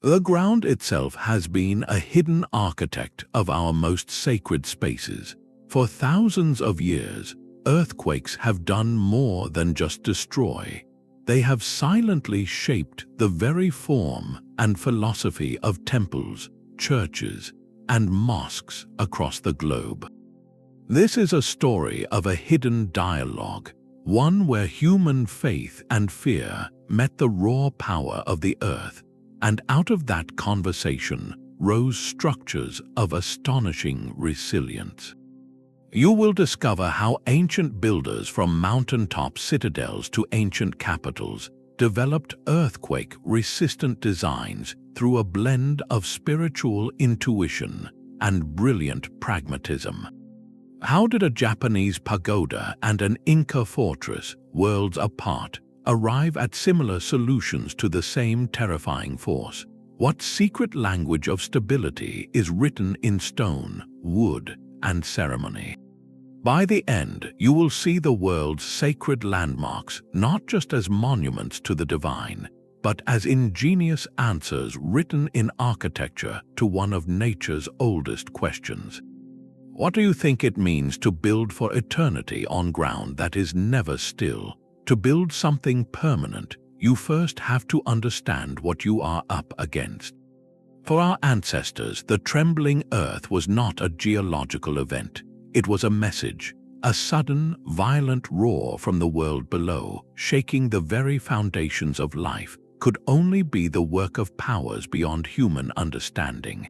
The ground itself has been a hidden architect of our most sacred spaces. For thousands of years, earthquakes have done more than just destroy. They have silently shaped the very form and philosophy of temples, churches, and mosques across the globe. This is a story of a hidden dialogue, one where human faith and fear met the raw power of the earth, and out of that conversation rose structures of astonishing resilience. You will discover how ancient builders, from mountaintop citadels to ancient capitals, developed earthquake-resistant designs through a blend of spiritual intuition and brilliant pragmatism. How did a Japanese pagoda and an Inca fortress, worlds apart, arrive at similar solutions to the same terrifying force? What secret language of stability is written in stone, wood, and ceremony? By the end, you will see the world's sacred landmarks not just as monuments to the divine, but as ingenious answers written in architecture to one of nature's oldest questions. What do you think it means to build for eternity on ground that is never still? To build something permanent, you first have to understand what you are up against. For our ancestors, the trembling earth was not a geological event. It was a message, a sudden, violent roar from the world below, shaking the very foundations of life, could only be the work of powers beyond human understanding.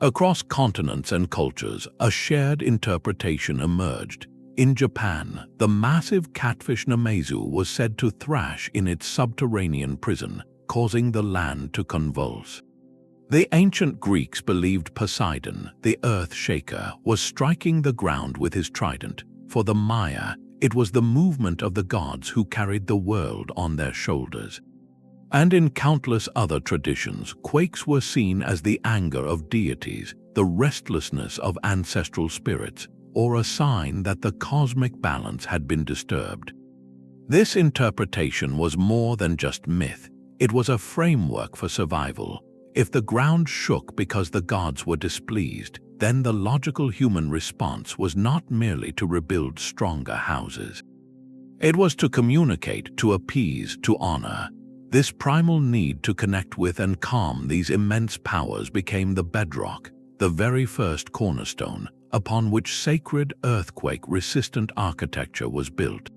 Across continents and cultures, a shared interpretation emerged. In Japan, the massive catfish Namezu was said to thrash in its subterranean prison, causing the land to convulse. The ancient Greeks believed Poseidon, the earth shaker, was striking the ground with his trident. For the Maya, it was the movement of the gods who carried the world on their shoulders. And in countless other traditions, quakes were seen as the anger of deities, the restlessness of ancestral spirits, or a sign that the cosmic balance had been disturbed. This interpretation was more than just myth. It was a framework for survival. If the ground shook because the gods were displeased, then the logical human response was not merely to rebuild stronger houses. It was to communicate, to appease, to honor. This primal need to connect with and calm these immense powers became the bedrock, the very first cornerstone, upon which sacred earthquake-resistant architecture was built.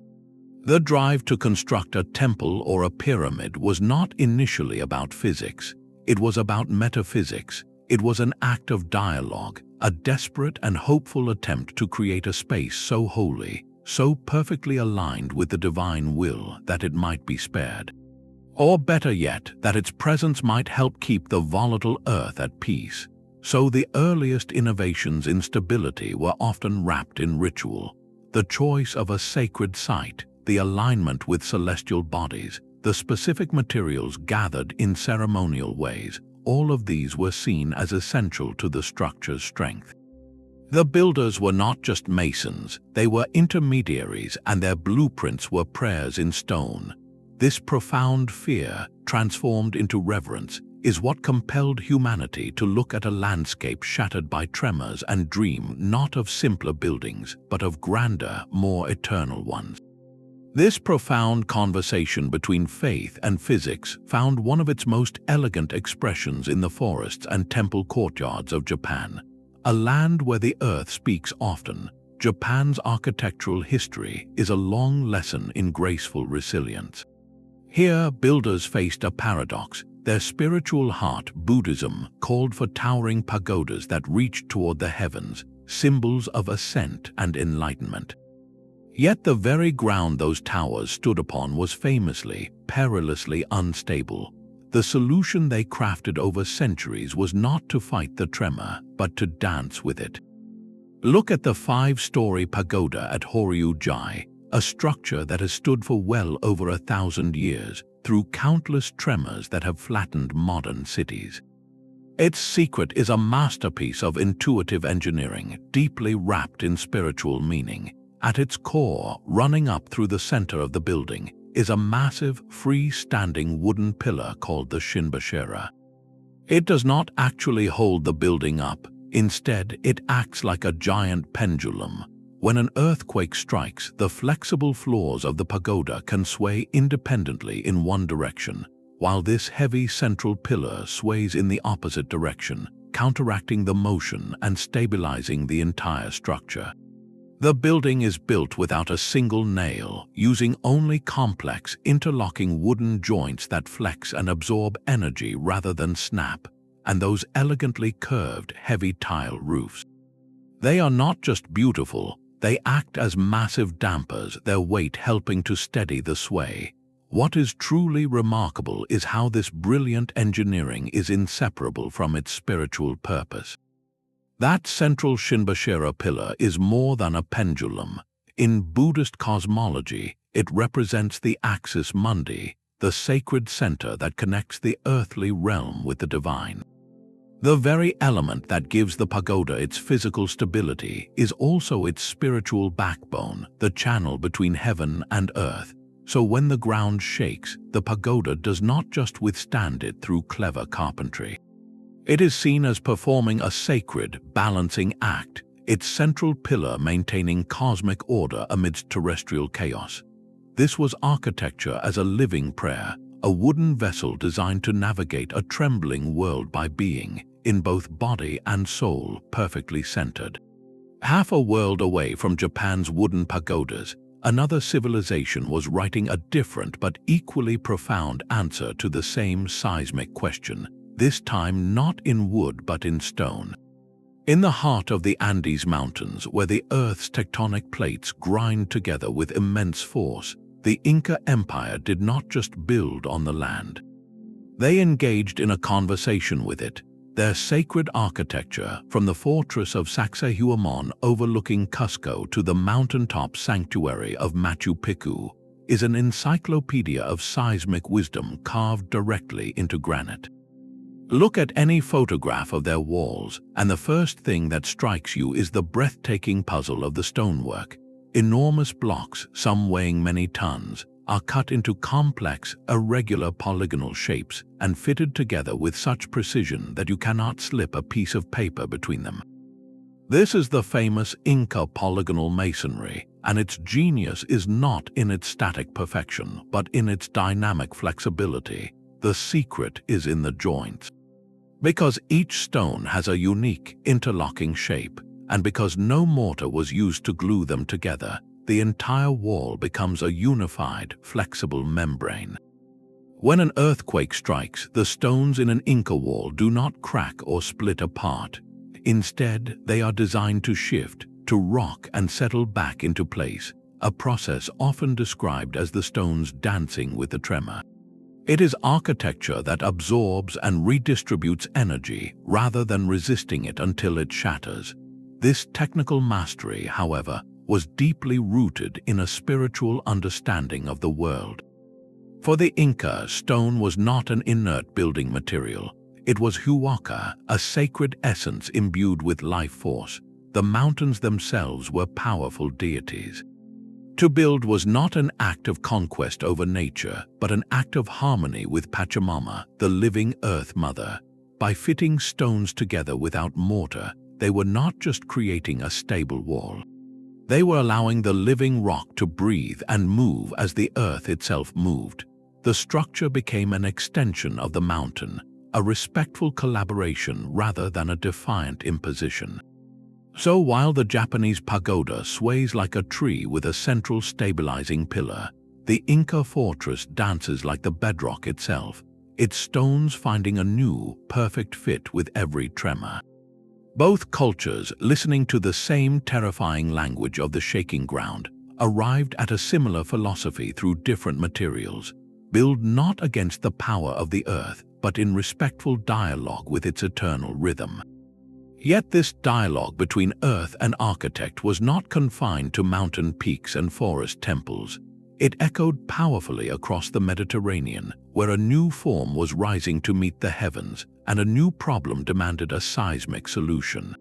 The drive to construct a temple or a pyramid was not initially about physics. It was about metaphysics. It was an act of dialogue, a desperate and hopeful attempt to create a space so holy, so perfectly aligned with the divine will that it might be spared. Or better yet, that its presence might help keep the volatile earth at peace. So the earliest innovations in stability were often wrapped in ritual. The choice of a sacred site, the alignment with celestial bodies, the specific materials gathered in ceremonial ways, all of these were seen as essential to the structure's strength. The builders were not just masons, they were intermediaries, and their blueprints were prayers in stone. This profound fear, transformed into reverence, is what compelled humanity to look at a landscape shattered by tremors and dream not of simpler buildings, but of grander, more eternal ones. This profound conversation between faith and physics found one of its most elegant expressions in the forests and temple courtyards of Japan, a land where the earth speaks often. Japan's architectural history is a long lesson in graceful resilience. Here, builders faced a paradox. Their spiritual heart, Buddhism, called for towering pagodas that reached toward the heavens, symbols of ascent and enlightenment. Yet the very ground those towers stood upon was famously, perilously unstable. The solution they crafted over centuries was not to fight the tremor, but to dance with it. Look at the 5-story pagoda at Horyu-ji, a structure that has stood for well over 1,000 years, through countless tremors that have flattened modern cities. Its secret is a masterpiece of intuitive engineering, deeply wrapped in spiritual meaning. At its core, running up through the center of the building, is a massive, free-standing wooden pillar called the shinbashira. It does not actually hold the building up. Instead, it acts like a giant pendulum. When an earthquake strikes, the flexible floors of the pagoda can sway independently in one direction, while this heavy central pillar sways in the opposite direction, counteracting the motion and stabilizing the entire structure. The building is built without a single nail, using only complex, interlocking wooden joints that flex and absorb energy rather than snap, and those elegantly curved, heavy tile roofs. They are not just beautiful, they act as massive dampers, their weight helping to steady the sway. What is truly remarkable is how this brilliant engineering is inseparable from its spiritual purpose. That central shinbashira pillar is more than a pendulum. In Buddhist cosmology, it represents the axis Mundi, the sacred center that connects the earthly realm with the divine. The very element that gives the pagoda its physical stability is also its spiritual backbone, the channel between heaven and earth. So when the ground shakes, the pagoda does not just withstand it through clever carpentry. It is seen as performing a sacred, balancing act, its central pillar maintaining cosmic order amidst terrestrial chaos. This was architecture as a living prayer, a wooden vessel designed to navigate a trembling world by being, in both body and soul, perfectly centered. Half a world away from Japan's wooden pagodas, another civilization was writing a different but equally profound answer to the same seismic question, this time not in wood but in stone. In the heart of the Andes Mountains, where the Earth's tectonic plates grind together with immense force, the Inca Empire did not just build on the land. They engaged in a conversation with it. Their sacred architecture, from the fortress of Sacsayhuamán overlooking Cusco to the mountaintop sanctuary of Machu Picchu, is an encyclopedia of seismic wisdom carved directly into granite. Look at any photograph of their walls, and the first thing that strikes you is the breathtaking puzzle of the stonework. Enormous blocks, some weighing many tons, are cut into complex, irregular polygonal shapes and fitted together with such precision that you cannot slip a piece of paper between them. This is the famous Inca polygonal masonry, and its genius is not in its static perfection, but in its dynamic flexibility. The secret is in the joints. Because each stone has a unique, interlocking shape, and because no mortar was used to glue them together, the entire wall becomes a unified, flexible membrane. When an earthquake strikes, the stones in an Inca wall do not crack or split apart. Instead, they are designed to shift, to rock and settle back into place, a process often described as the stones dancing with the tremor. It is architecture that absorbs and redistributes energy rather than resisting it until it shatters. This technical mastery, however, was deeply rooted in a spiritual understanding of the world. For the Inca, stone was not an inert building material. It was huaca, a sacred essence imbued with life force. The mountains themselves were powerful deities. To build was not an act of conquest over nature, but an act of harmony with Pachamama, the living Earth Mother. By fitting stones together without mortar, they were not just creating a stable wall. They were allowing the living rock to breathe and move as the earth itself moved. The structure became an extension of the mountain, a respectful collaboration rather than a defiant imposition. So while the Japanese pagoda sways like a tree with a central stabilizing pillar, the Inca fortress dances like the bedrock itself, its stones finding a new, perfect fit with every tremor. Both cultures, listening to the same terrifying language of the shaking ground, arrived at a similar philosophy through different materials. Build not against the power of the earth, but in respectful dialogue with its eternal rhythm. Yet this dialogue between earth and architect was not confined to mountain peaks and forest temples. It echoed powerfully across the Mediterranean, where a new form was rising to meet the heavens, and a new problem demanded a seismic solution.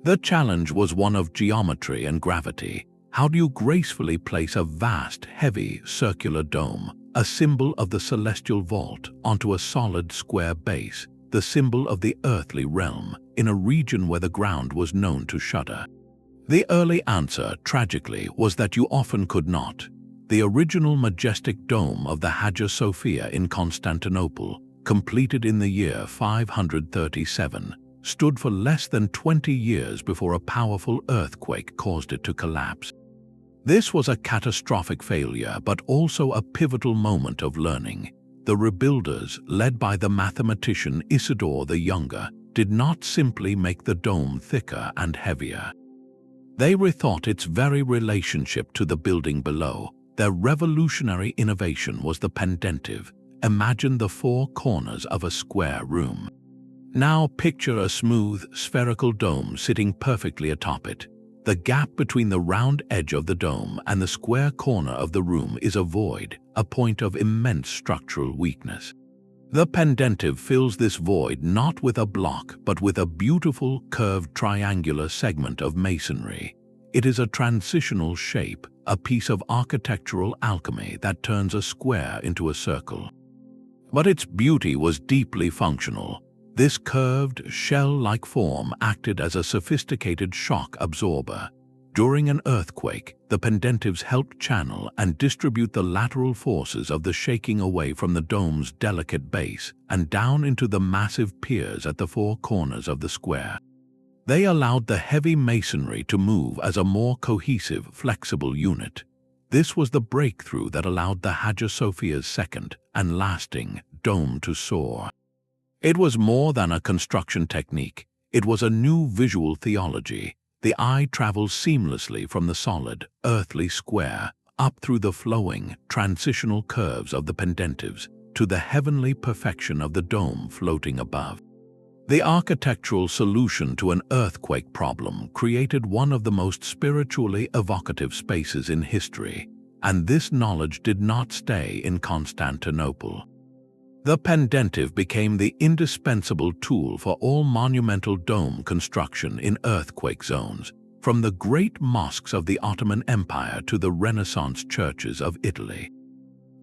The challenge was one of geometry and gravity. How do you gracefully place a vast, heavy, circular dome, a symbol of the celestial vault, onto a solid square base? the symbol of the earthly realm, in a region where the ground was known to shudder. The early answer, tragically, was that you often could not. The original majestic dome of the Hagia Sophia in Constantinople, completed in the year 537, stood for less than 20 years before a powerful earthquake caused it to collapse. This was a catastrophic failure, but also a pivotal moment of learning. The rebuilders, led by the mathematician Isidore the Younger, did not simply make the dome thicker and heavier. They rethought its very relationship to the building below. Their revolutionary innovation was the pendentive. Imagine the four corners of a square room. Now picture a smooth, spherical dome sitting perfectly atop it. The gap between the round edge of the dome and the square corner of the room is a void, a point of immense structural weakness. The pendentive fills this void not with a block, but with a beautiful, curved triangular segment of masonry. It is a transitional shape, a piece of architectural alchemy that turns a square into a circle. But its beauty was deeply functional. This curved, shell-like form acted as a sophisticated shock absorber. During an earthquake, the pendentives helped channel and distribute the lateral forces of the shaking away from the dome's delicate base and down into the massive piers at the four corners of the square. They allowed the heavy masonry to move as a more cohesive, flexible unit. This was the breakthrough that allowed the Hagia Sophia's second and lasting dome to soar. It was more than a construction technique. It was a new visual theology. The eye travels seamlessly from the solid, earthly square up through the flowing, transitional curves of the pendentives to the heavenly perfection of the dome floating above. The architectural solution to an earthquake problem created one of the most spiritually evocative spaces in history, and this knowledge did not stay in Constantinople. The pendentive became the indispensable tool for all monumental dome construction in earthquake zones, from the great mosques of the Ottoman Empire to the Renaissance churches of Italy.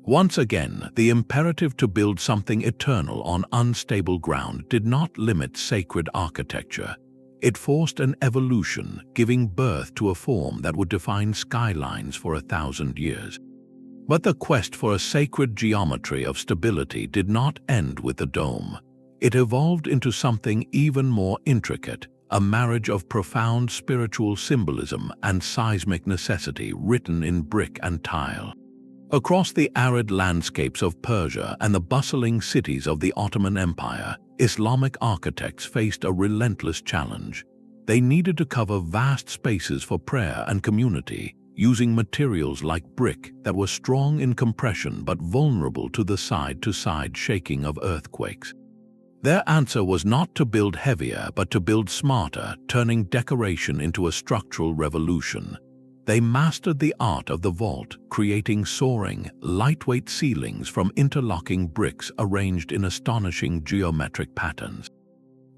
Once again, the imperative to build something eternal on unstable ground did not limit sacred architecture. It forced an evolution, giving birth to a form that would define skylines for 1,000 years. But the quest for a sacred geometry of stability did not end with the dome. It evolved into something even more intricate, a marriage of profound spiritual symbolism and seismic necessity written in brick and tile. Across the arid landscapes of Persia and the bustling cities of the Ottoman Empire, Islamic architects faced a relentless challenge. They needed to cover vast spaces for prayer and community, using materials like brick that were strong in compression but vulnerable to the side-to-side shaking of earthquakes. Their answer was not to build heavier but to build smarter, turning decoration into a structural revolution. They mastered the art of the vault, creating soaring, lightweight ceilings from interlocking bricks arranged in astonishing geometric patterns.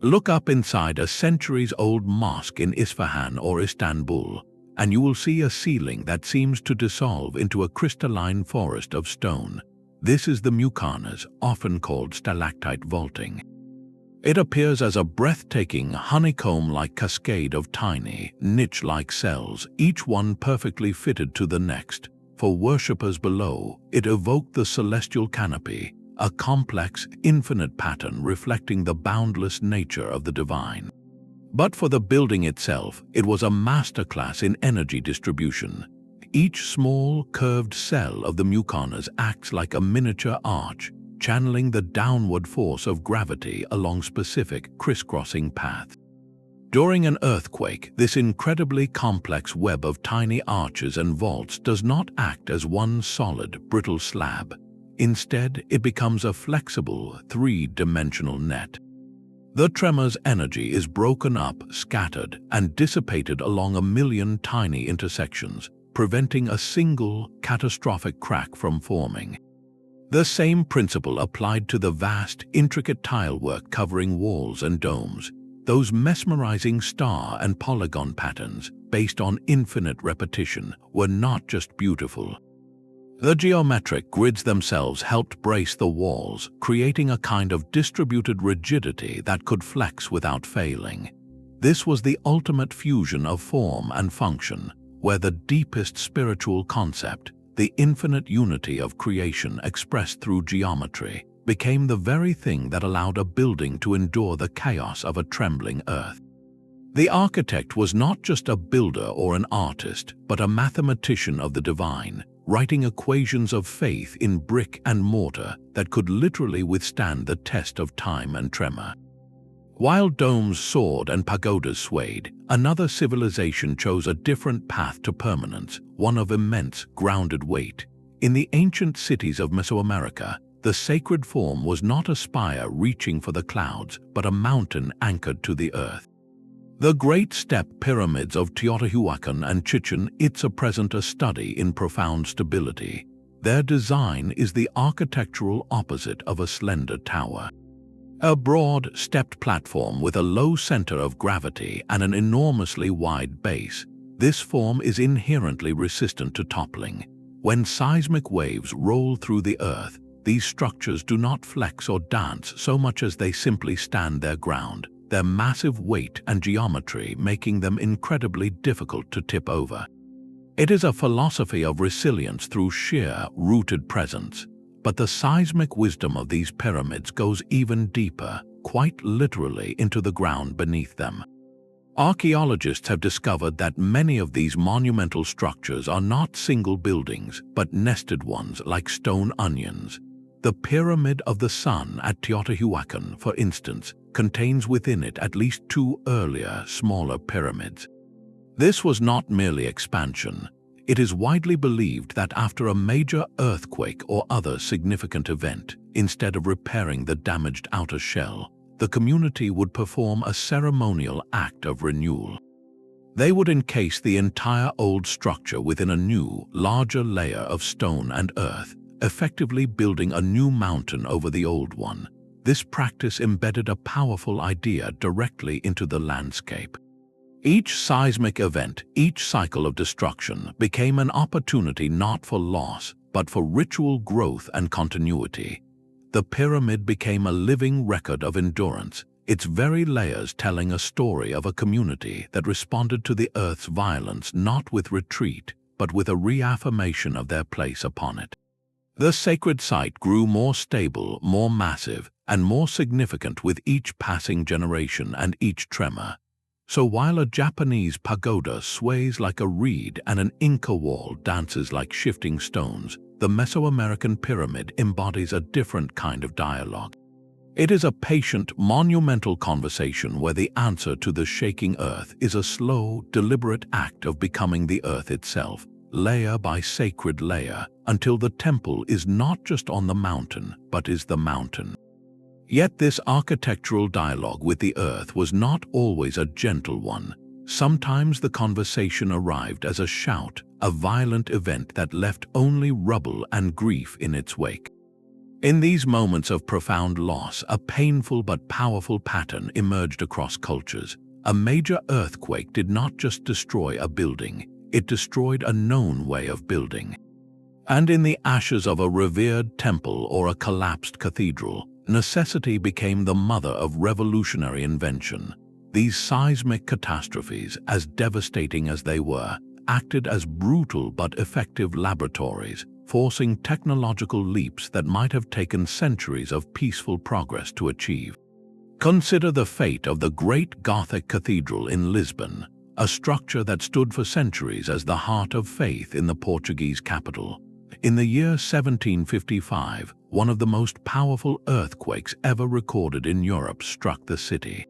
Look up inside a centuries-old mosque in Isfahan or Istanbul, and you will see a ceiling that seems to dissolve into a crystalline forest of stone. This is the Muqarnas, often called stalactite vaulting. It appears as a breathtaking honeycomb-like cascade of tiny, niche-like cells, each one perfectly fitted to the next. For worshippers below, it evoked the celestial canopy, a complex, infinite pattern reflecting the boundless nature of the divine. But for the building itself, it was a masterclass in energy distribution. Each small, curved cell of the Muqarnas acts like a miniature arch, channeling the downward force of gravity along specific crisscrossing paths. During an earthquake, this incredibly complex web of tiny arches and vaults does not act as one solid, brittle slab. Instead, it becomes a flexible, three-dimensional net. The tremor's energy is broken up, scattered, and dissipated along a million tiny intersections, preventing a single, catastrophic crack from forming. The same principle applied to the vast, intricate tilework covering walls and domes. Those mesmerizing star and polygon patterns, based on infinite repetition, were not just beautiful. The geometric grids themselves helped brace the walls, creating a kind of distributed rigidity that could flex without failing. This was the ultimate fusion of form and function, where the deepest spiritual concept, the infinite unity of creation expressed through geometry, became the very thing that allowed a building to endure the chaos of a trembling earth. The architect was not just a builder or an artist, but a mathematician of the divine, writing equations of faith in brick and mortar that could literally withstand the test of time and tremor. While domes soared and pagodas swayed, another civilization chose a different path to permanence, one of immense, grounded weight. In the ancient cities of Mesoamerica, the sacred form was not a spire reaching for the clouds, but a mountain anchored to the earth. The great step pyramids of Teotihuacan and Chichen Itza present a study in profound stability. Their design is the architectural opposite of a slender tower. A broad, stepped platform with a low center of gravity and an enormously wide base, this form is inherently resistant to toppling. When seismic waves roll through the earth, these structures do not flex or dance so much as they simply stand their ground, their massive weight and geometry making them incredibly difficult to tip over. It is a philosophy of resilience through sheer, rooted presence. But the seismic wisdom of these pyramids goes even deeper, quite literally into the ground beneath them. Archaeologists have discovered that many of these monumental structures are not single buildings, but nested ones like stone onions. The Pyramid of the Sun at Teotihuacan, for instance, contains within it at least two earlier, smaller pyramids. This was not merely expansion. It is widely believed that after a major earthquake or other significant event, instead of repairing the damaged outer shell, the community would perform a ceremonial act of renewal. They would encase the entire old structure within a new, larger layer of stone and earth, effectively building a new mountain over the old one. This practice embedded a powerful idea directly into the landscape. Each seismic event, each cycle of destruction, became an opportunity not for loss, but for ritual growth and continuity. The pyramid became a living record of endurance, its very layers telling a story of a community that responded to the Earth's violence not with retreat, but with a reaffirmation of their place upon it. The sacred site grew more stable, more massive, and more significant with each passing generation and each tremor. So while a Japanese pagoda sways like a reed and an Inca wall dances like shifting stones, the Mesoamerican pyramid embodies a different kind of dialogue. It is a patient, monumental conversation where the answer to the shaking earth is a slow, deliberate act of becoming the earth itself, layer by sacred layer, until the temple is not just on the mountain, but is the mountain. Yet this architectural dialogue with the earth was not always a gentle one. Sometimes the conversation arrived as a shout, a violent event that left only rubble and grief in its wake. In these moments of profound loss, a painful but powerful pattern emerged across cultures. A major earthquake did not just destroy a building, it destroyed a known way of building. And in the ashes of a revered temple or a collapsed cathedral, necessity became the mother of revolutionary invention. These seismic catastrophes, as devastating as they were, acted as brutal but effective laboratories, forcing technological leaps that might have taken centuries of peaceful progress to achieve. Consider the fate of the great Gothic cathedral in Lisbon, a structure that stood for centuries as the heart of faith in the Portuguese capital. In the year 1755, one of the most powerful earthquakes ever recorded in Europe struck the city.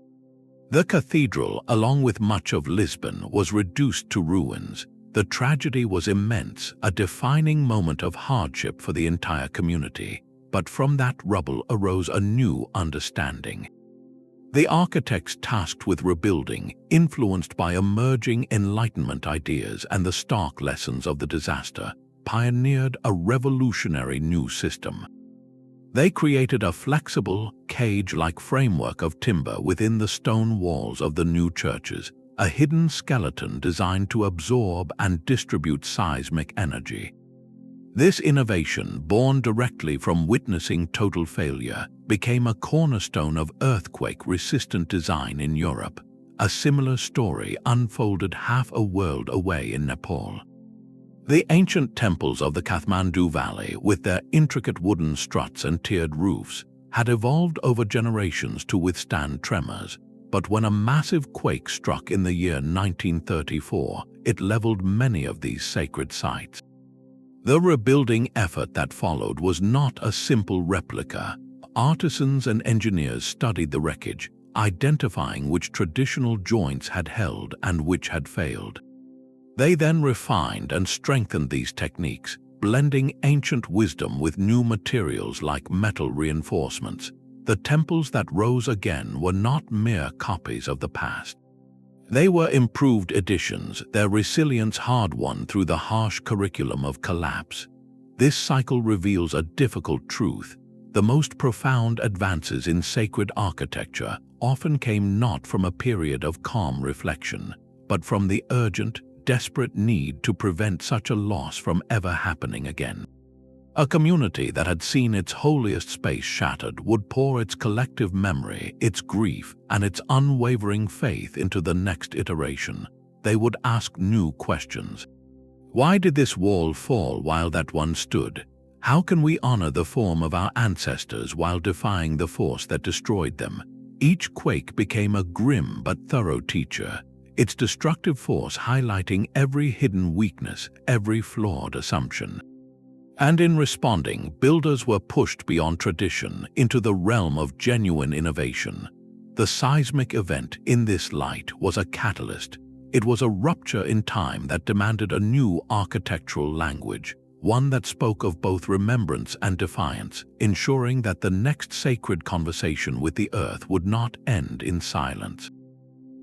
The cathedral, along with much of Lisbon, was reduced to ruins. The tragedy was immense, a defining moment of hardship for the entire community. But from that rubble arose a new understanding. The architects tasked with rebuilding, influenced by emerging Enlightenment ideas and the stark lessons of the disaster, pioneered a revolutionary new system. They created a flexible, cage-like framework of timber within the stone walls of the new churches, a hidden skeleton designed to absorb and distribute seismic energy. This innovation, born directly from witnessing total failure, became a cornerstone of earthquake-resistant design in Europe. A similar story unfolded half a world away in Nepal. The ancient temples of the Kathmandu Valley, with their intricate wooden struts and tiered roofs, had evolved over generations to withstand tremors. But when a massive quake struck in the year 1934, it leveled many of these sacred sites. The rebuilding effort that followed was not a simple replica. Artisans and engineers studied the wreckage, identifying which traditional joints had held and which had failed. They then refined and strengthened these techniques, blending ancient wisdom with new materials like metal reinforcements. The temples that rose again were not mere copies of the past. They were improved editions, their resilience hard-won through the harsh curriculum of collapse. This cycle reveals a difficult truth. The most profound advances in sacred architecture often came not from a period of calm reflection, but from the urgent, desperate need to prevent such a loss from ever happening again. A community that had seen its holiest space shattered would pour its collective memory, its grief, and its unwavering faith into the next iteration. They would ask new questions. Why did this wall fall while that one stood? How can we honor the form of our ancestors while defying the force that destroyed them? Each quake became a grim but thorough teacher, its destructive force highlighting every hidden weakness, every flawed assumption. And in responding, builders were pushed beyond tradition into the realm of genuine innovation. The seismic event in this light was a catalyst. It was a rupture in time that demanded a new architectural language, one that spoke of both remembrance and defiance, ensuring that the next sacred conversation with the earth would not end in silence.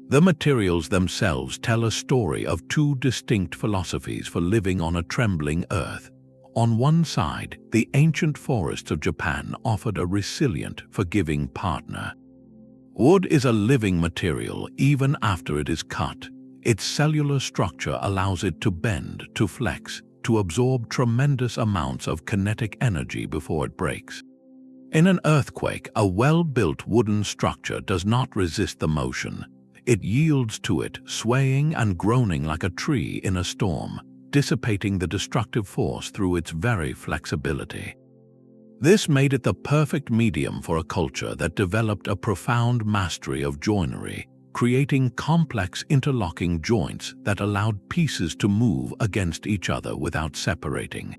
The materials themselves tell a story of two distinct philosophies for living on a trembling earth. On one side, the ancient forests of Japan offered a resilient, forgiving partner. Wood is a living material even after it is cut. Its cellular structure allows it to bend, to flex, to absorb tremendous amounts of kinetic energy before it breaks. In an earthquake, a well-built wooden structure does not resist the motion. It yields to it, swaying and groaning like a tree in a storm, dissipating the destructive force through its very flexibility. This made it the perfect medium for a culture that developed a profound mastery of joinery, creating complex interlocking joints that allowed pieces to move against each other without separating.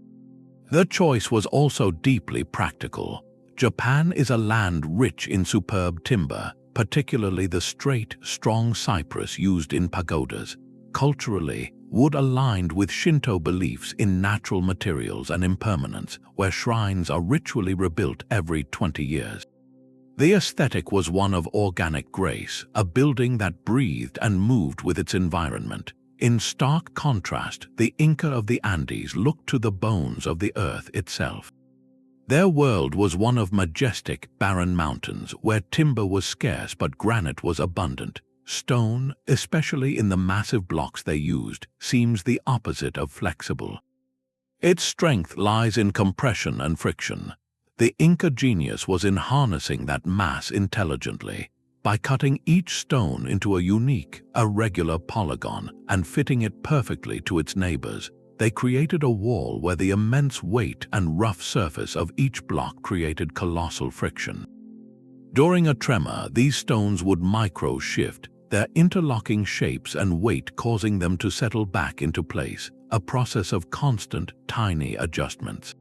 The choice was also deeply practical. Japan is a land rich in superb timber, particularly the straight, strong cypress used in pagodas. Culturally, wood aligned with Shinto beliefs in natural materials and impermanence, where shrines are ritually rebuilt every 20 years. The aesthetic was one of organic grace, a building that breathed and moved with its environment. In stark contrast, the Inca of the Andes looked to the bones of the earth itself. Their world was one of majestic, barren mountains where timber was scarce but granite was abundant. Stone, especially in the massive blocks they used, seems the opposite of flexible. Its strength lies in compression and friction. The Inca genius was in harnessing that mass intelligently, by cutting each stone into a unique, irregular polygon and fitting it perfectly to its neighbors. They created a wall where the immense weight and rough surface of each block created colossal friction. During a tremor, these stones would micro-shift, their interlocking shapes and weight causing them to settle back into place, a process of constant, tiny adjustments.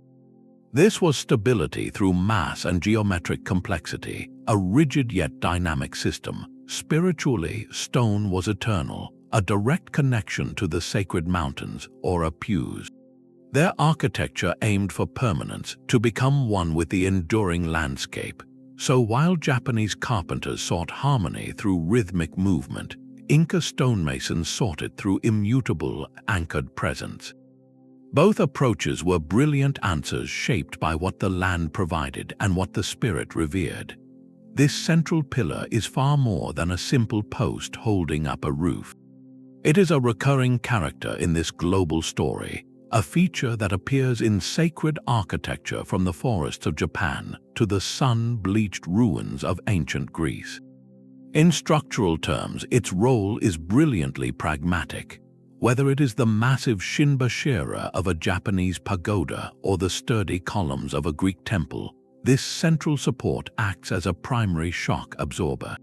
This was stability through mass and geometric complexity, a rigid yet dynamic system. Spiritually, stone was eternal, a direct connection to the sacred mountains or pews. Their architecture aimed for permanence, to become one with the enduring landscape. So while Japanese carpenters sought harmony through rhythmic movement, Inca stonemasons sought it through immutable, anchored presence. Both approaches were brilliant answers shaped by what the land provided and what the spirit revered. This central pillar is far more than a simple post holding up a roof. It is a recurring character in this global story, a feature that appears in sacred architecture from the forests of Japan to the sun-bleached ruins of ancient Greece. In structural terms, its role is brilliantly pragmatic. Whether it is the massive shinbashira of a Japanese pagoda or the sturdy columns of a Greek temple, this central support acts as a primary shock absorber.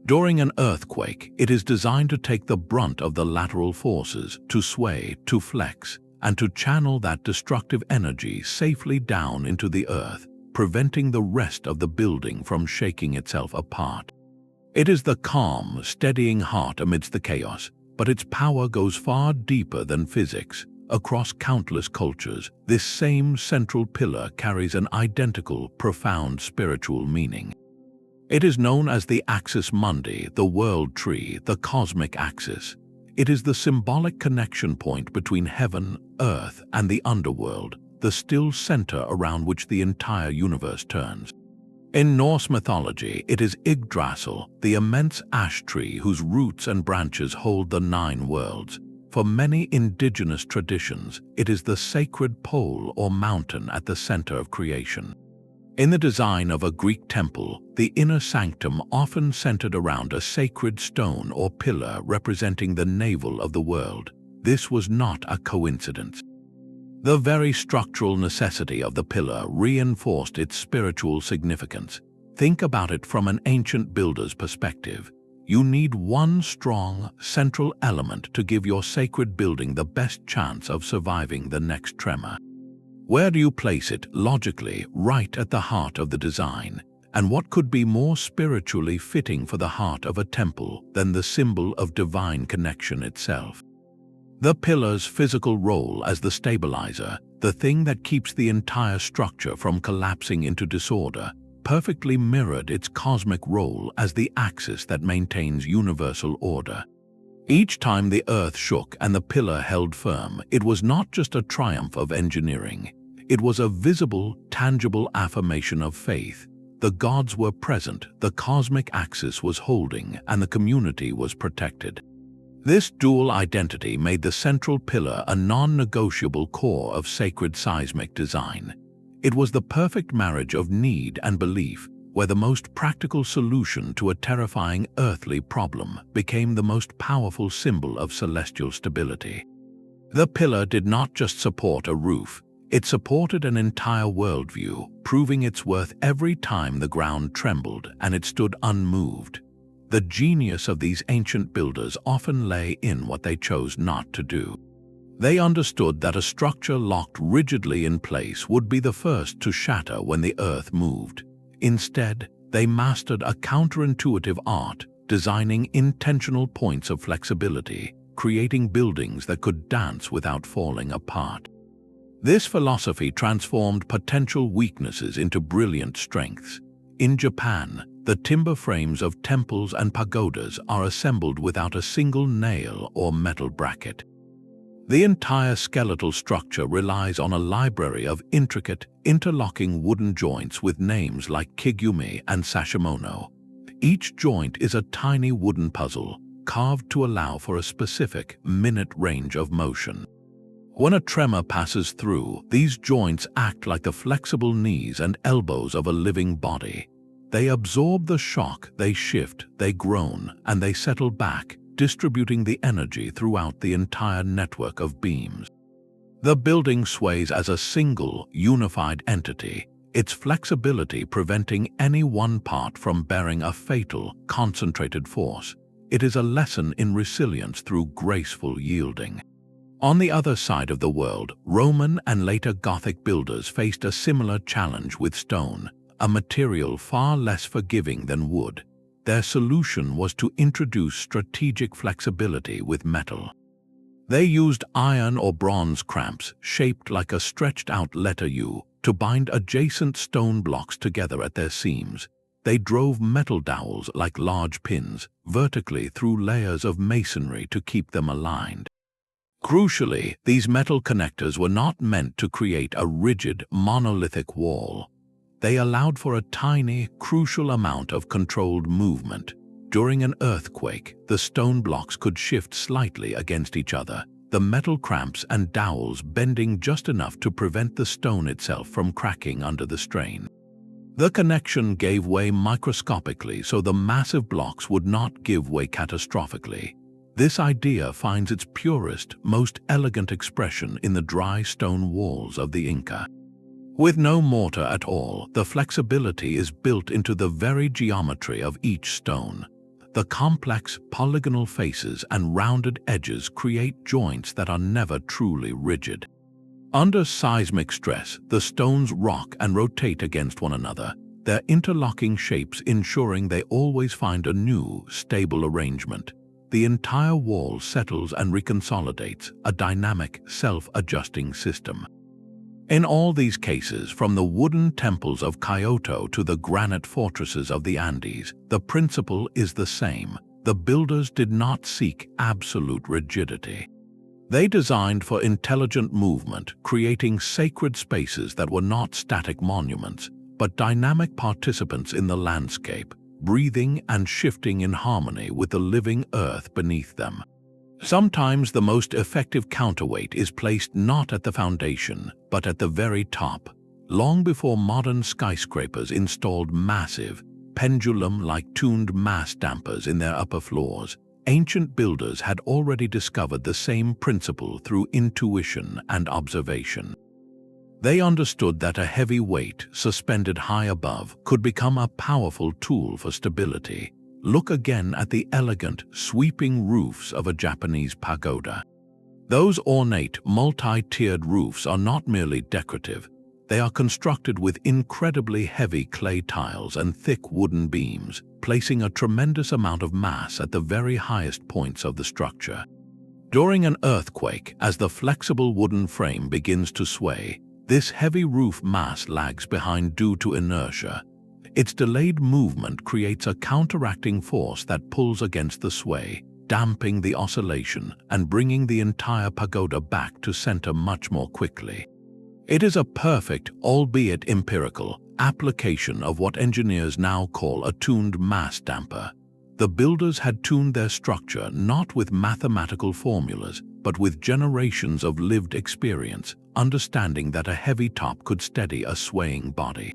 During an earthquake, it is designed to take the brunt of the lateral forces, to sway, to flex, and to channel that destructive energy safely down into the earth, preventing the rest of the building from shaking itself apart. It is the calm, steadying heart amidst the chaos, but its power goes far deeper than physics. Across countless cultures, this same central pillar carries an identical, profound spiritual meaning. It is known as the axis mundi, the world tree, the cosmic axis. It is the symbolic connection point between heaven, earth, and the underworld, the still center around which the entire universe turns. In Norse mythology, it is Yggdrasil, the immense ash tree whose roots and branches hold the 9 worlds. For many indigenous traditions, it is the sacred pole or mountain at the center of creation. In the design of a Greek temple, the inner sanctum often centered around a sacred stone or pillar representing the navel of the world. This was not a coincidence. The very structural necessity of the pillar reinforced its spiritual significance. Think about it from an ancient builder's perspective. You need one strong, central element to give your sacred building the best chance of surviving the next tremor. Where do you place it? Logically, right at the heart of the design. And what could be more spiritually fitting for the heart of a temple than the symbol of divine connection itself? The pillar's physical role as the stabilizer, the thing that keeps the entire structure from collapsing into disorder, perfectly mirrored its cosmic role as the axis that maintains universal order. Each time the earth shook and the pillar held firm, it was not just a triumph of engineering. It was a visible, tangible affirmation of faith. The gods were present, the cosmic axis was holding, and the community was protected. This dual identity made the central pillar a non-negotiable core of sacred seismic design. It was the perfect marriage of need and belief, where the most practical solution to a terrifying earthly problem became the most powerful symbol of celestial stability. The pillar did not just support a roof, it supported an entire worldview, proving its worth every time the ground trembled and it stood unmoved. The genius of these ancient builders often lay in what they chose not to do. They understood that a structure locked rigidly in place would be the first to shatter when the earth moved. Instead, they mastered a counterintuitive art, designing intentional points of flexibility, creating buildings that could dance without falling apart. This philosophy transformed potential weaknesses into brilliant strengths. In Japan, the timber frames of temples and pagodas are assembled without a single nail or metal bracket. The entire skeletal structure relies on a library of intricate, interlocking wooden joints with names like Kigumi and Sashimono. Each joint is a tiny wooden puzzle, carved to allow for a specific, minute range of motion. When a tremor passes through, these joints act like the flexible knees and elbows of a living body. They absorb the shock, they shift, they groan, and they settle back, distributing the energy throughout the entire network of beams. The building sways as a single, unified entity, its flexibility preventing any one part from bearing a fatal, concentrated force. It is a lesson in resilience through graceful yielding. On the other side of the world, Roman and later Gothic builders faced a similar challenge with stone, a material far less forgiving than wood. Their solution was to introduce strategic flexibility with metal. They used iron or bronze cramps, shaped like a stretched-out letter U, to bind adjacent stone blocks together at their seams. They drove metal dowels like large pins, vertically through layers of masonry to keep them aligned. Crucially, these metal connectors were not meant to create a rigid, monolithic wall. They allowed for a tiny, crucial amount of controlled movement. During an earthquake, the stone blocks could shift slightly against each other, the metal cramps and dowels bending just enough to prevent the stone itself from cracking under the strain. The connection gave way microscopically so the massive blocks would not give way catastrophically. This idea finds its purest, most elegant expression in the dry stone walls of the Inca. With no mortar at all, the flexibility is built into the very geometry of each stone. The complex polygonal faces and rounded edges create joints that are never truly rigid. Under seismic stress, the stones rock and rotate against one another, their interlocking shapes ensuring they always find a new, stable arrangement. The entire wall settles and reconsolidates, a dynamic, self-adjusting system. In all these cases, from the wooden temples of Kyoto to the granite fortresses of the Andes, the principle is the same. The builders did not seek absolute rigidity. They designed for intelligent movement, creating sacred spaces that were not static monuments, but dynamic participants in the landscape, breathing and shifting in harmony with the living earth beneath them. Sometimes the most effective counterweight is placed not at the foundation, but at the very top. Long before modern skyscrapers installed massive, pendulum-like tuned mass dampers in their upper floors, ancient builders had already discovered the same principle through intuition and observation. They understood that a heavy weight, suspended high above, could become a powerful tool for stability. Look again at the elegant, sweeping roofs of a Japanese pagoda. Those ornate, multi-tiered roofs are not merely decorative. They are constructed with incredibly heavy clay tiles and thick wooden beams, placing a tremendous amount of mass at the very highest points of the structure. During an earthquake, as the flexible wooden frame begins to sway, this heavy roof mass lags behind due to inertia. Its delayed movement creates a counteracting force that pulls against the sway, damping the oscillation and bringing the entire pagoda back to center much more quickly. It is a perfect, albeit empirical, application of what engineers now call a tuned mass damper. The builders had tuned their structure not with mathematical formulas, but with generations of lived experience, understanding that a heavy top could steady a swaying body.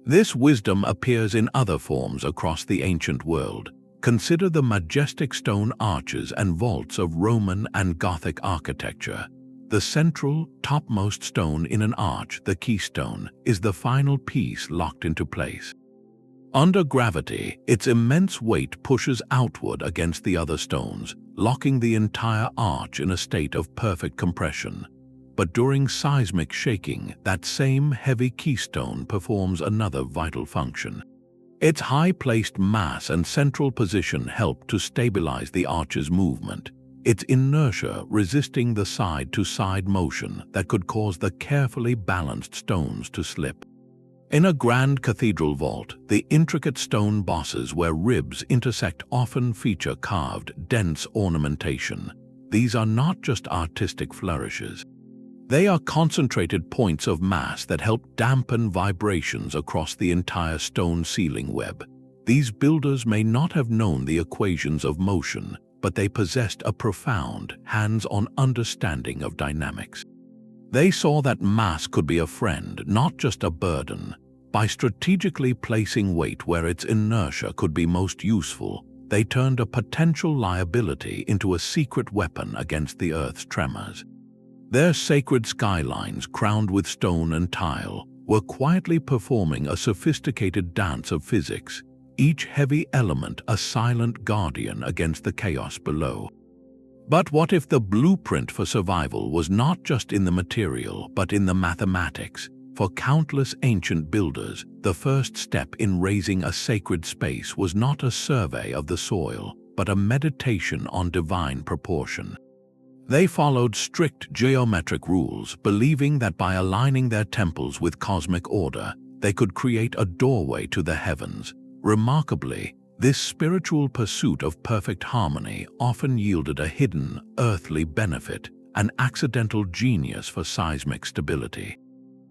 This wisdom appears in other forms across the ancient world. Consider the majestic stone arches and vaults of Roman and Gothic architecture. The central, topmost stone in an arch, the keystone, is the final piece locked into place. Under gravity, its immense weight pushes outward against the other stones, locking the entire arch in a state of perfect compression. But during seismic shaking, that same heavy keystone performs another vital function. Its high-placed mass and central position help to stabilize the arch's movement, its inertia resisting the side-to-side motion that could cause the carefully balanced stones to slip. In a grand cathedral vault, the intricate stone bosses where ribs intersect often feature carved, dense ornamentation. These are not just artistic flourishes. They are concentrated points of mass that help dampen vibrations across the entire stone ceiling web. These builders may not have known the equations of motion, but they possessed a profound, hands-on understanding of dynamics. They saw that mass could be a friend, not just a burden. By strategically placing weight where its inertia could be most useful, they turned a potential liability into a secret weapon against the Earth's tremors. Their sacred skylines, crowned with stone and tile, were quietly performing a sophisticated dance of physics, each heavy element a silent guardian against the chaos below. But what if the blueprint for survival was not just in the material, but in the mathematics? For countless ancient builders, the first step in raising a sacred space was not a survey of the soil, but a meditation on divine proportion. They followed strict geometric rules, believing that by aligning their temples with cosmic order, they could create a doorway to the heavens. Remarkably, this spiritual pursuit of perfect harmony often yielded a hidden, earthly benefit, an accidental genius for seismic stability.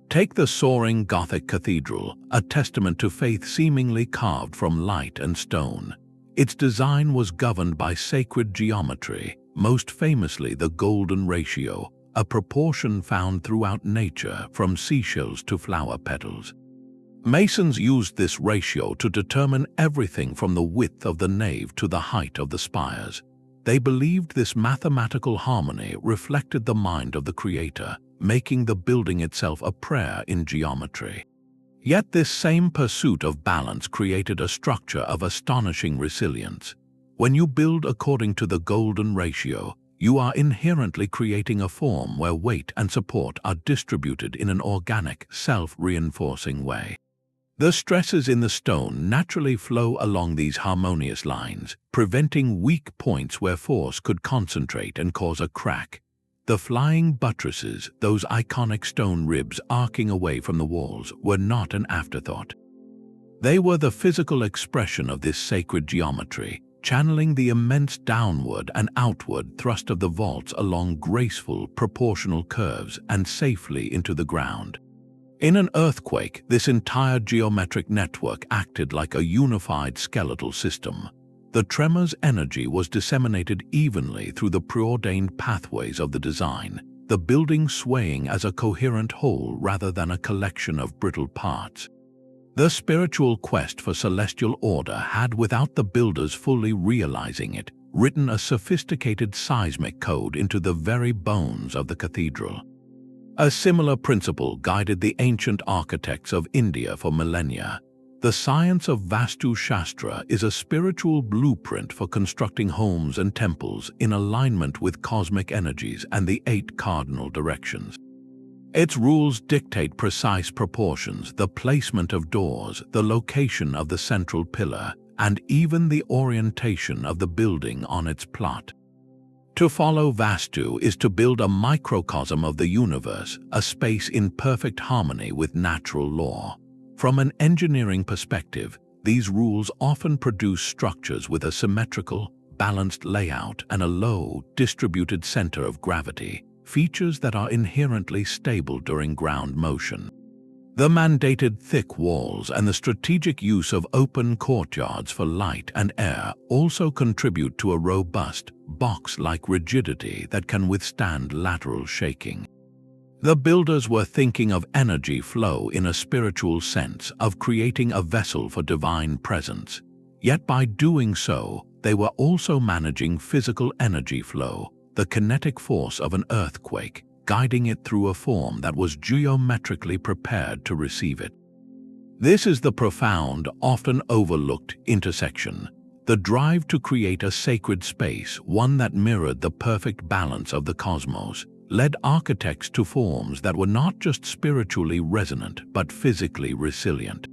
Take the soaring Gothic cathedral, a testament to faith seemingly carved from light and stone. Its design was governed by sacred geometry, most famously the golden ratio, a proportion found throughout nature from seashells to flower petals. Masons used this ratio to determine everything from the width of the nave to the height of the spires. They believed this mathematical harmony reflected the mind of the Creator, making the building itself a prayer in geometry. Yet this same pursuit of balance created a structure of astonishing resilience. When you build according to the golden ratio, you are inherently creating a form where weight and support are distributed in an organic, self-reinforcing way. The stresses in the stone naturally flow along these harmonious lines, preventing weak points where force could concentrate and cause a crack. The flying buttresses, those iconic stone ribs arcing away from the walls, were not an afterthought. They were the physical expression of this sacred geometry, channeling the immense downward and outward thrust of the vaults along graceful, proportional curves and safely into the ground. In an earthquake, this entire geometric network acted like a unified skeletal system. The tremor's energy was disseminated evenly through the preordained pathways of the design, the building swaying as a coherent whole rather than a collection of brittle parts. The spiritual quest for celestial order had, without the builders fully realizing it, written a sophisticated seismic code into the very bones of the cathedral. A similar principle guided the ancient architects of India for millennia. The science of Vastu Shastra is a spiritual blueprint for constructing homes and temples in alignment with cosmic energies and the 8 cardinal directions. Its rules dictate precise proportions, the placement of doors, the location of the central pillar, and even the orientation of the building on its plot. To follow Vastu is to build a microcosm of the universe, a space in perfect harmony with natural law. From an engineering perspective, these rules often produce structures with a symmetrical, balanced layout and a low, distributed center of gravity, features that are inherently stable during ground motion. The mandated thick walls and the strategic use of open courtyards for light and air also contribute to a robust, box-like rigidity that can withstand lateral shaking. The builders were thinking of energy flow in a spiritual sense, of creating a vessel for divine presence. Yet by doing so, they were also managing physical energy flow, the kinetic force of an earthquake, guiding it through a form that was geometrically prepared to receive it. This is the profound, often overlooked intersection. The drive to create a sacred space, one that mirrored the perfect balance of the cosmos, led architects to forms that were not just spiritually resonant but physically resilient.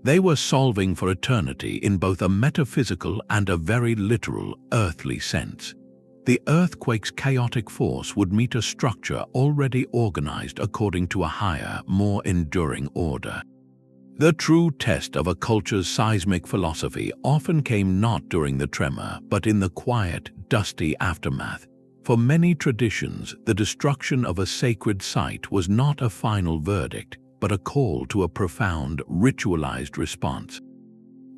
They were solving for eternity in both a metaphysical and a very literal, earthly sense. The earthquake's chaotic force would meet a structure already organized according to a higher, more enduring order. The true test of a culture's seismic philosophy often came not during the tremor, but in the quiet, dusty aftermath. For many traditions, the destruction of a sacred site was not a final verdict, but a call to a profound, ritualized response.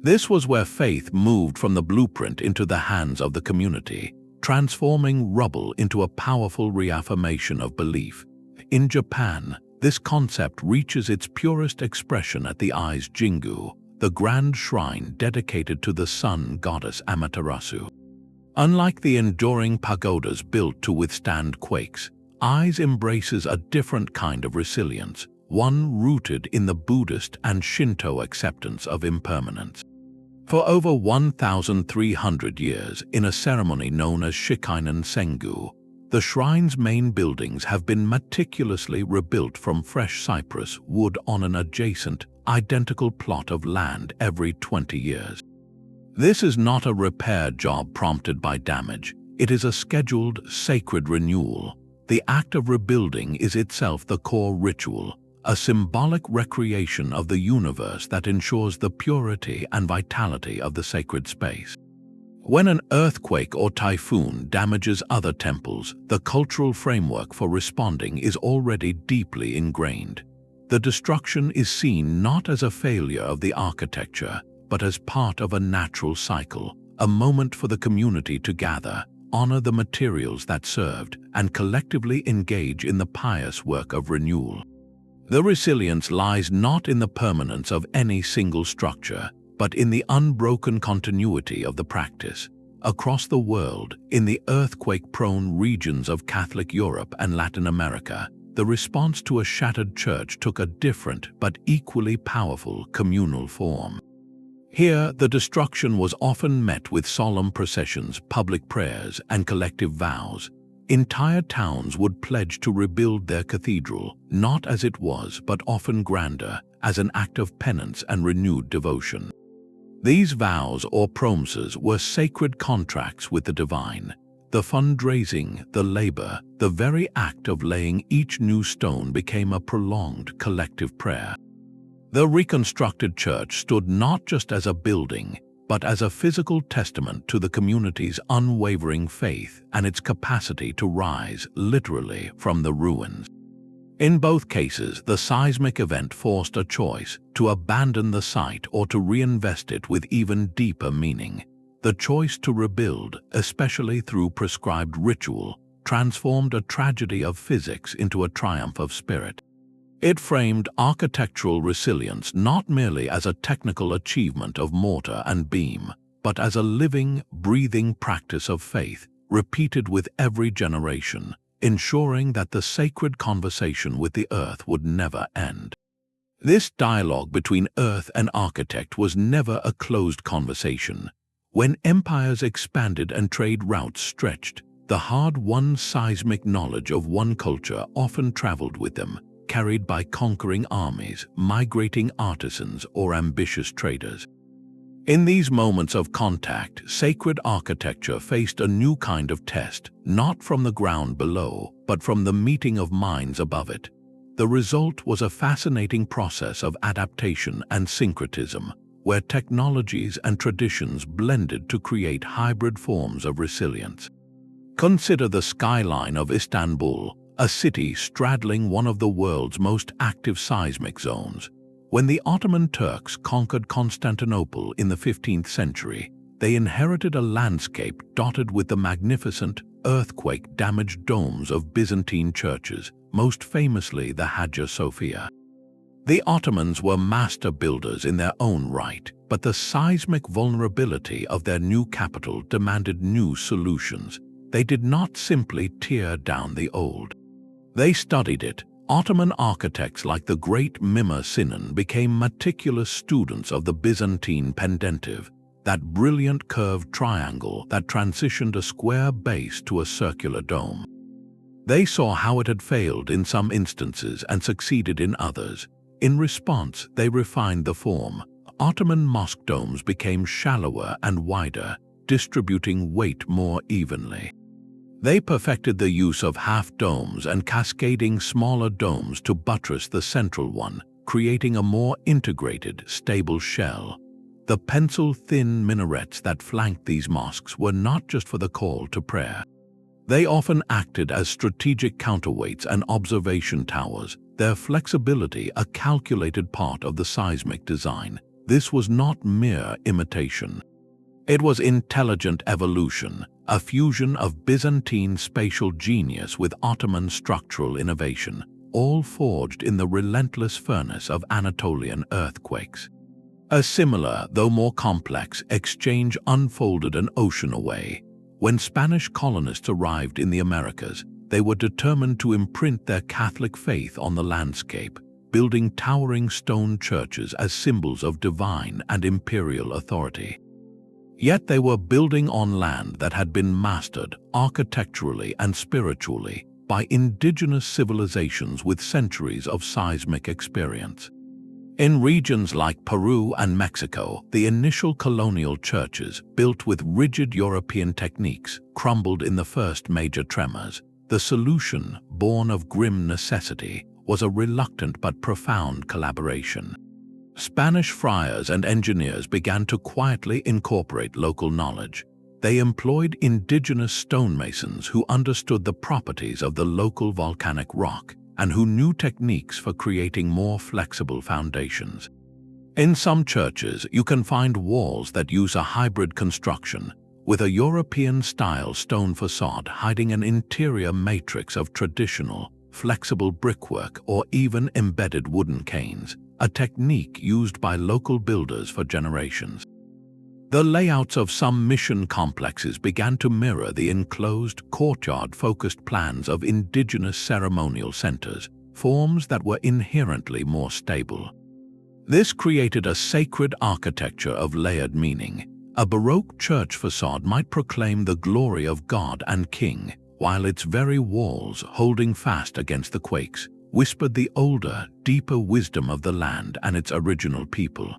This was where faith moved from the blueprint into the hands of the community, transforming rubble into a powerful reaffirmation of belief. In Japan, this concept reaches its purest expression at the Ise Jingu, the grand shrine dedicated to the sun goddess Amaterasu. Unlike the enduring pagodas built to withstand quakes, Ise embraces a different kind of resilience, one rooted in the Buddhist and Shinto acceptance of impermanence. For over 1,300 years, in a ceremony known as Shikinen Sengu, the shrine's main buildings have been meticulously rebuilt from fresh cypress wood on an adjacent, identical plot of land every 20 years. This is not a repair job prompted by damage. It is a scheduled, sacred renewal. The act of rebuilding is itself the core ritual, a symbolic recreation of the universe that ensures the purity and vitality of the sacred space. When an earthquake or typhoon damages other temples, the cultural framework for responding is already deeply ingrained. The destruction is seen not as a failure of the architecture, but as part of a natural cycle, a moment for the community to gather, honor the materials that served and collectively engage in the pious work of renewal. The resilience lies not in the permanence of any single structure, but in the unbroken continuity of the practice. Across the world, in the earthquake-prone regions of Catholic Europe and Latin America, the response to a shattered church took a different but equally powerful communal form. Here, the destruction was often met with solemn processions, public prayers, and collective vows. Entire towns would pledge to rebuild their cathedral, not as it was, but often grander, as an act of penance and renewed devotion. These vows or promises were sacred contracts with the divine. The fundraising, the labor, the very act of laying each new stone became a prolonged collective prayer. The reconstructed church stood not just as a building, but as a physical testament to the community's unwavering faith and its capacity to rise, literally, from the ruins. In both cases, the seismic event forced a choice: to abandon the site or to reinvest it with even deeper meaning. The choice to rebuild, especially through prescribed ritual, transformed a tragedy of physics into a triumph of spirit. It framed architectural resilience not merely as a technical achievement of mortar and beam, but as a living, breathing practice of faith, repeated with every generation, ensuring that the sacred conversation with the earth would never end. This dialogue between earth and architect was never a closed conversation. When empires expanded and trade routes stretched, the hard-won seismic knowledge of one culture often traveled with them, carried by conquering armies, migrating artisans, or ambitious traders. In these moments of contact, sacred architecture faced a new kind of test, not from the ground below, but from the meeting of minds above it. The result was a fascinating process of adaptation and syncretism, where technologies and traditions blended to create hybrid forms of resilience. Consider the skyline of Istanbul, a city straddling one of the world's most active seismic zones. When the Ottoman Turks conquered Constantinople in the 15th century, they inherited a landscape dotted with the magnificent, earthquake-damaged domes of Byzantine churches, most famously the Hagia Sophia. The Ottomans were master builders in their own right, but the seismic vulnerability of their new capital demanded new solutions. They did not simply tear down the old. They studied it. Ottoman architects like the great Mimar Sinan became meticulous students of the Byzantine Pendentive, that brilliant curved triangle that transitioned a square base to a circular dome. They saw how it had failed in some instances and succeeded in others. In response, they refined the form. Ottoman mosque domes became shallower and wider, distributing weight more evenly. They perfected the use of half-domes and cascading smaller domes to buttress the central one, creating a more integrated, stable shell. The pencil-thin minarets that flanked these mosques were not just for the call to prayer. They often acted as strategic counterweights and observation towers, their flexibility a calculated part of the seismic design. This was not mere imitation. It was intelligent evolution, a fusion of Byzantine spatial genius with Ottoman structural innovation, all forged in the relentless furnace of Anatolian earthquakes. A similar, though more complex, exchange unfolded an ocean away. When Spanish colonists arrived in the Americas, they were determined to imprint their Catholic faith on the landscape, building towering stone churches as symbols of divine and imperial authority. Yet they were building on land that had been mastered architecturally and spiritually by indigenous civilizations with centuries of seismic experience. In regions like Peru and Mexico, the initial colonial churches, built with rigid European techniques, crumbled in the first major tremors. The solution, born of grim necessity, was a reluctant but profound collaboration. Spanish friars and engineers began to quietly incorporate local knowledge. They employed indigenous stonemasons who understood the properties of the local volcanic rock and who knew techniques for creating more flexible foundations. In some churches, you can find walls that use a hybrid construction, with a European-style stone facade hiding an interior matrix of traditional, flexible brickwork or even embedded wooden canes, a technique used by local builders for generations. The layouts of some mission complexes began to mirror the enclosed, courtyard-focused plans of indigenous ceremonial centers, forms that were inherently more stable. This created a sacred architecture of layered meaning. A Baroque church facade might proclaim the glory of God and King, while its very walls, holding fast against the quakes, whispered the older, deeper wisdom of the land and its original people.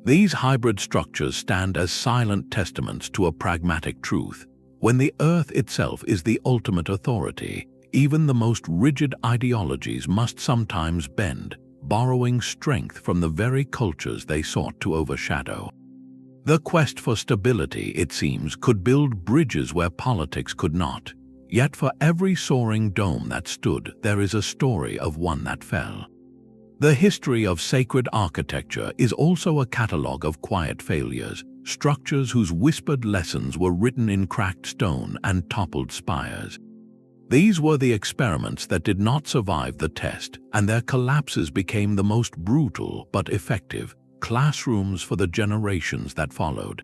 These hybrid structures stand as silent testaments to a pragmatic truth. When the earth itself is the ultimate authority, even the most rigid ideologies must sometimes bend, borrowing strength from the very cultures they sought to overshadow. The quest for stability, it seems, could build bridges where politics could not. Yet for every soaring dome that stood, there is a story of one that fell. The history of sacred architecture is also a catalogue of quiet failures, structures whose whispered lessons were written in cracked stone and toppled spires. These were the experiments that did not survive the test, and their collapses became the most brutal but effective classrooms for the generations that followed.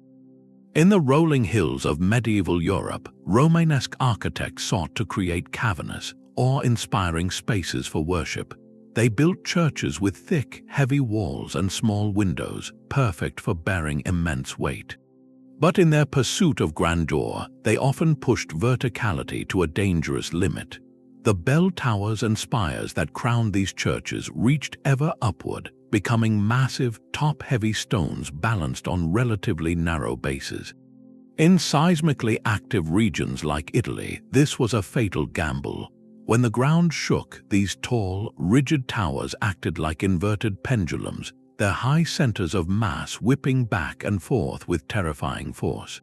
In the rolling hills of medieval Europe, Romanesque architects sought to create cavernous, awe-inspiring spaces for worship. They built churches with thick, heavy walls and small windows, perfect for bearing immense weight. But in their pursuit of grandeur, they often pushed verticality to a dangerous limit. The bell towers and spires that crowned these churches reached ever upward, becoming massive, top-heavy stones balanced on relatively narrow bases. In seismically active regions like Italy, this was a fatal gamble. When the ground shook, these tall, rigid towers acted like inverted pendulums, their high centers of mass whipping back and forth with terrifying force.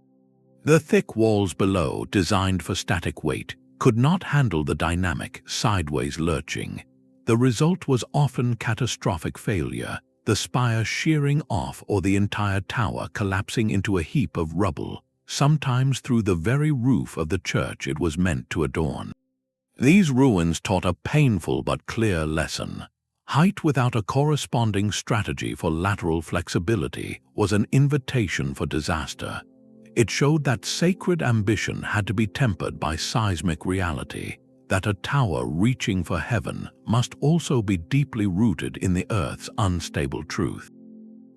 The thick walls below, designed for static weight, could not handle the dynamic, sideways lurching. The result was often catastrophic failure, the spire shearing off or the entire tower collapsing into a heap of rubble, sometimes through the very roof of the church it was meant to adorn. These ruins taught a painful but clear lesson. Height without a corresponding strategy for lateral flexibility was an invitation for disaster. It showed that sacred ambition had to be tempered by seismic reality, that a tower reaching for heaven must also be deeply rooted in the earth's unstable truth.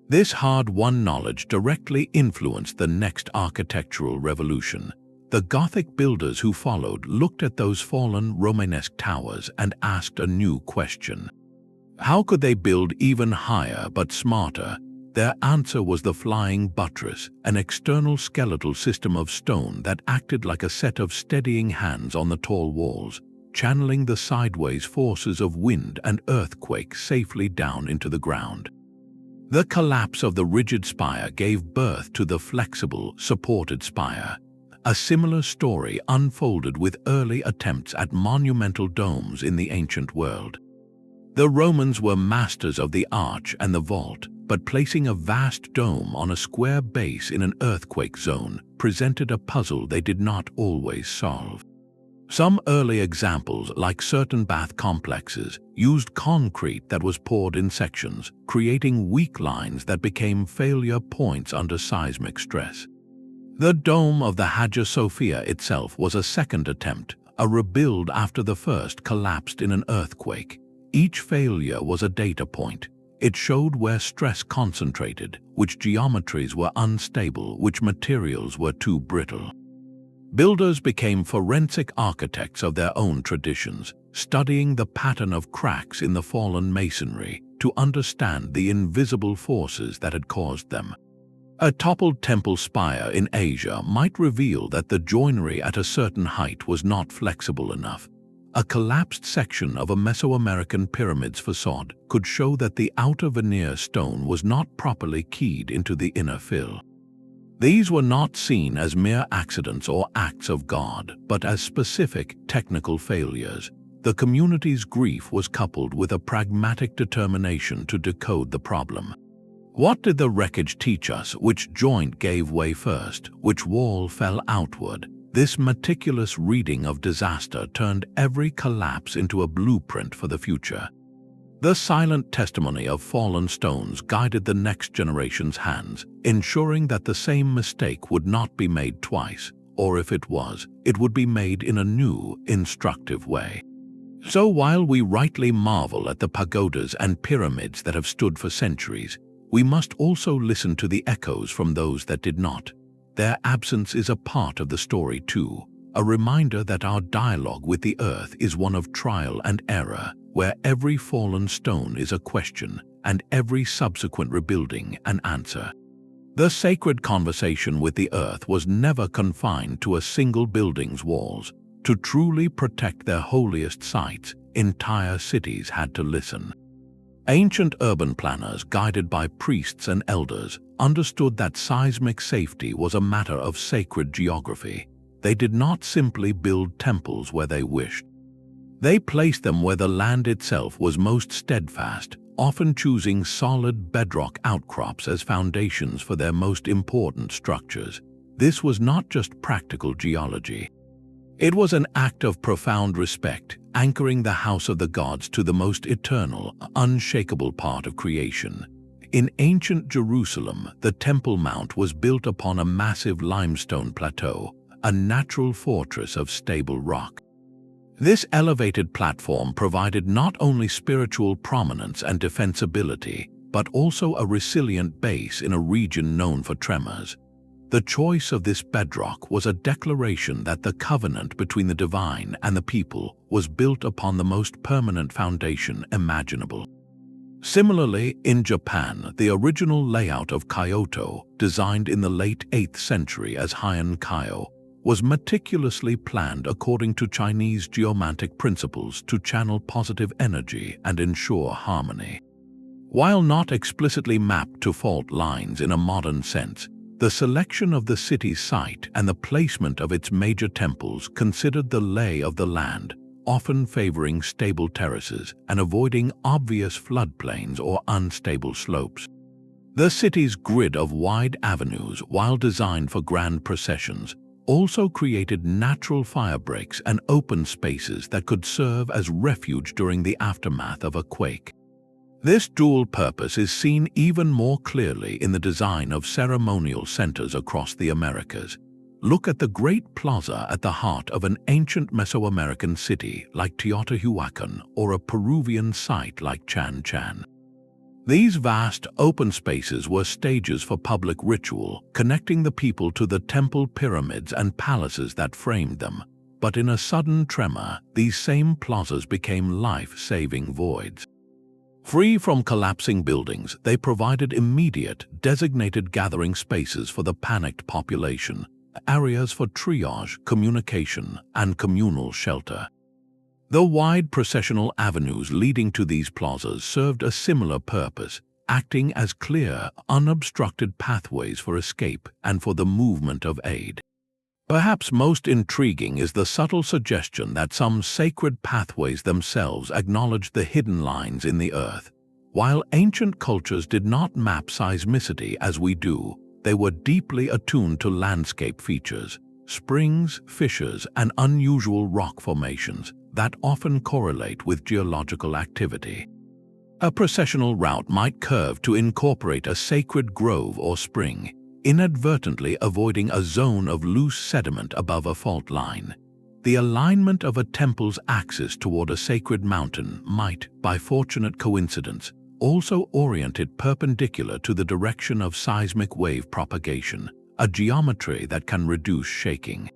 This hard-won knowledge directly influenced the next architectural revolution. The Gothic builders who followed looked at those fallen Romanesque towers and asked a new question. How could they build even higher but smarter? Their answer was the flying buttress, an external skeletal system of stone that acted like a set of steadying hands on the tall walls, channeling the sideways forces of wind and earthquake safely down into the ground. The collapse of the rigid spire gave birth to the flexible, supported spire. A similar story unfolded with early attempts at monumental domes in the ancient world. The Romans were masters of the arch and the vault, but placing a vast dome on a square base in an earthquake zone presented a puzzle they did not always solve. Some early examples, like certain bath complexes, used concrete that was poured in sections, creating weak lines that became failure points under seismic stress. The dome of the Hagia Sophia itself was a second attempt, a rebuild after the first collapsed in an earthquake. Each failure was a data point. It showed where stress concentrated, which geometries were unstable, which materials were too brittle. Builders became forensic architects of their own traditions, studying the pattern of cracks in the fallen masonry to understand the invisible forces that had caused them. A toppled temple spire in Asia might reveal that the joinery at a certain height was not flexible enough. A collapsed section of a Mesoamerican pyramid's facade could show that the outer veneer stone was not properly keyed into the inner fill. These were not seen as mere accidents or acts of God, but as specific technical failures. The community's grief was coupled with a pragmatic determination to decode the problem. What did the wreckage teach us? Which joint gave way first? Which wall fell outward? This meticulous reading of disaster turned every collapse into a blueprint for the future. The silent testimony of fallen stones guided the next generation's hands, ensuring that the same mistake would not be made twice, or if it was, it would be made in a new, instructive way. So while we rightly marvel at the pagodas and pyramids that have stood for centuries, we must also listen to the echoes from those that did not. Their absence is a part of the story too, a reminder that our dialogue with the earth is one of trial and error, where every fallen stone is a question and every subsequent rebuilding an answer. The sacred conversation with the earth was never confined to a single building's walls. To truly protect their holiest sites, entire cities had to listen. Ancient urban planners, guided by priests and elders, understood that seismic safety was a matter of sacred geography. They did not simply build temples where they wished. They placed them where the land itself was most steadfast, often choosing solid bedrock outcrops as foundations for their most important structures. This was not just practical geology. It was an act of profound respect, anchoring the house of the gods to the most eternal, unshakable part of creation. In ancient Jerusalem, the Temple Mount was built upon a massive limestone plateau, a natural fortress of stable rock. This elevated platform provided not only spiritual prominence and defensibility, but also a resilient base in a region known for tremors. The choice of this bedrock was a declaration that the covenant between the divine and the people was built upon the most permanent foundation imaginable. Similarly, in Japan, the original layout of Kyoto, designed in the late 8th century as Heian-kyo, was meticulously planned according to Chinese geomantic principles to channel positive energy and ensure harmony. While not explicitly mapped to fault lines in a modern sense, the selection of the city's site and the placement of its major temples considered the lay of the land, often favoring stable terraces and avoiding obvious floodplains or unstable slopes. The city's grid of wide avenues, while designed for grand processions, also created natural firebreaks and open spaces that could serve as refuge during the aftermath of a quake. This dual purpose is seen even more clearly in the design of ceremonial centers across the Americas. Look at the great plaza at the heart of an ancient Mesoamerican city like Teotihuacan or a Peruvian site like Chan Chan. These vast open spaces were stages for public ritual, connecting the people to the temple pyramids and palaces that framed them. But in a sudden tremor, these same plazas became life-saving voids. Free from collapsing buildings, they provided immediate, designated gathering spaces for the panicked population, areas for triage, communication, and communal shelter. The wide processional avenues leading to these plazas served a similar purpose, acting as clear, unobstructed pathways for escape and for the movement of aid. Perhaps most intriguing is the subtle suggestion that some sacred pathways themselves acknowledged the hidden lines in the earth. While ancient cultures did not map seismicity as we do, they were deeply attuned to landscape features, springs, fissures, and unusual rock formations that often correlate with geological activity. A processional route might curve to incorporate a sacred grove or spring, inadvertently avoiding a zone of loose sediment above a fault line. The alignment of a temple's axis toward a sacred mountain might, by fortunate coincidence, also orient it perpendicular to the direction of seismic wave propagation, a geometry that can reduce shaking.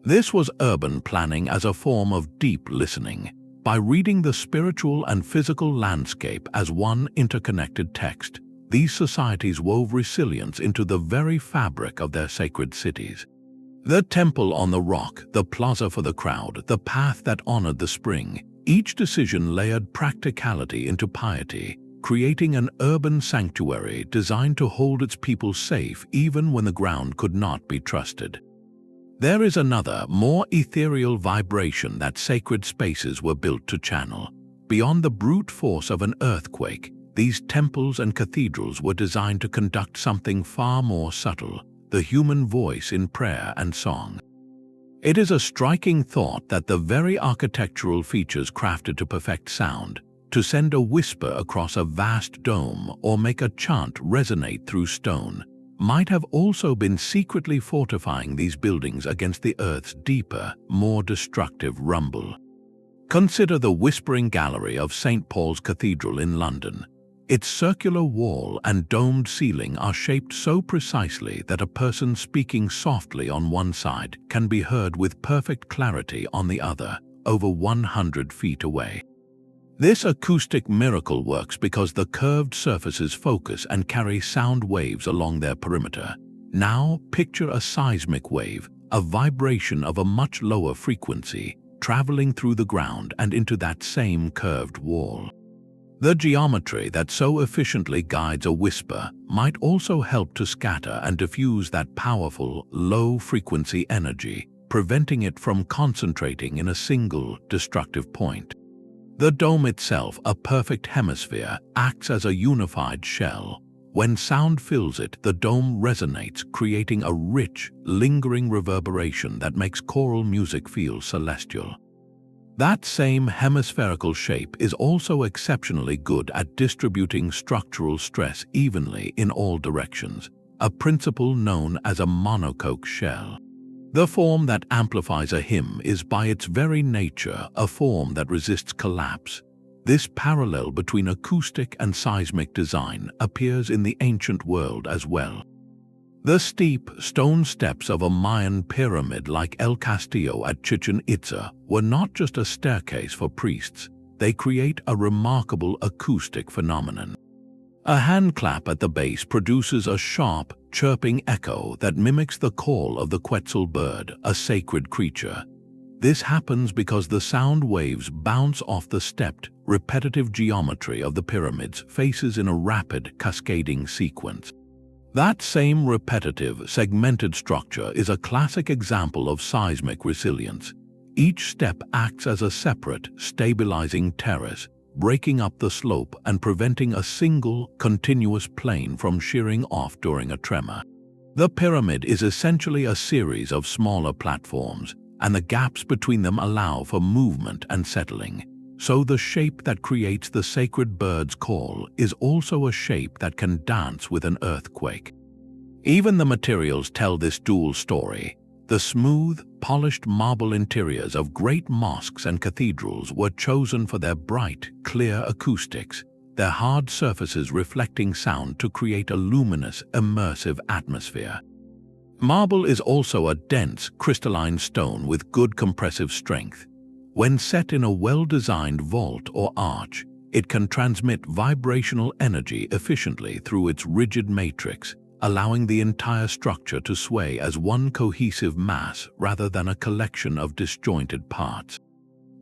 This was urban planning as a form of deep listening. By reading the spiritual and physical landscape as one interconnected text, these societies wove resilience into the very fabric of their sacred cities. The temple on the rock, the plaza for the crowd, the path that honored the spring, each decision layered practicality into piety, creating an urban sanctuary designed to hold its people safe even when the ground could not be trusted. There is another, more ethereal vibration that sacred spaces were built to channel. Beyond the brute force of an earthquake, these temples and cathedrals were designed to conduct something far more subtle, the human voice in prayer and song. It is a striking thought that the very architectural features crafted to perfect sound, to send a whisper across a vast dome or make a chant resonate through stone, might have also been secretly fortifying these buildings against the Earth's deeper, more destructive rumble. Consider the Whispering Gallery of St. Paul's Cathedral in London. Its circular wall and domed ceiling are shaped so precisely that a person speaking softly on one side can be heard with perfect clarity on the other, over 100 feet away. This acoustic miracle works because the curved surfaces focus and carry sound waves along their perimeter. Now picture a seismic wave, a vibration of a much lower frequency, traveling through the ground and into that same curved wall. The geometry that so efficiently guides a whisper might also help to scatter and diffuse that powerful, low-frequency energy, preventing it from concentrating in a single, destructive point. The dome itself, a perfect hemisphere, acts as a unified shell. When sound fills it, the dome resonates, creating a rich, lingering reverberation that makes choral music feel celestial. That same hemispherical shape is also exceptionally good at distributing structural stress evenly in all directions, a principle known as a monocoque shell. The form that amplifies a hymn is by its very nature a form that resists collapse. This parallel between acoustic and seismic design appears in the ancient world as well. The steep stone steps of a Mayan pyramid like El Castillo at Chichen Itza were not just a staircase for priests, they create a remarkable acoustic phenomenon. A hand clap at the base produces a sharp, chirping echo that mimics the call of the Quetzal bird, a sacred creature. This happens because the sound waves bounce off the stepped, repetitive geometry of the pyramid's faces in a rapid, cascading sequence. That same repetitive, segmented structure is a classic example of seismic resilience. Each step acts as a separate, stabilizing terrace, breaking up the slope and preventing a single, continuous plane from shearing off during a tremor. The pyramid is essentially a series of smaller platforms, and the gaps between them allow for movement and settling. So the shape that creates the sacred bird's call is also a shape that can dance with an earthquake. Even the materials tell this dual story. The smooth, polished marble interiors of great mosques and cathedrals were chosen for their bright, clear acoustics, their hard surfaces reflecting sound to create a luminous, immersive atmosphere. Marble is also a dense, crystalline stone with good compressive strength. When set in a well-designed vault or arch, it can transmit vibrational energy efficiently through its rigid matrix, allowing the entire structure to sway as one cohesive mass rather than a collection of disjointed parts.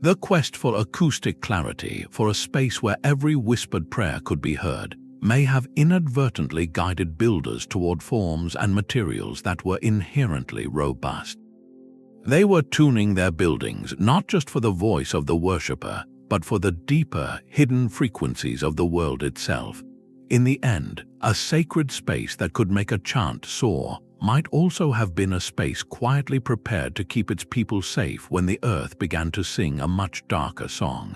The quest for acoustic clarity, for a space where every whispered prayer could be heard, may have inadvertently guided builders toward forms and materials that were inherently robust. They were tuning their buildings not just for the voice of the worshipper, but for the deeper, hidden frequencies of the world itself. In the end, a sacred space that could make a chant soar might also have been a space quietly prepared to keep its people safe when the earth began to sing a much darker song.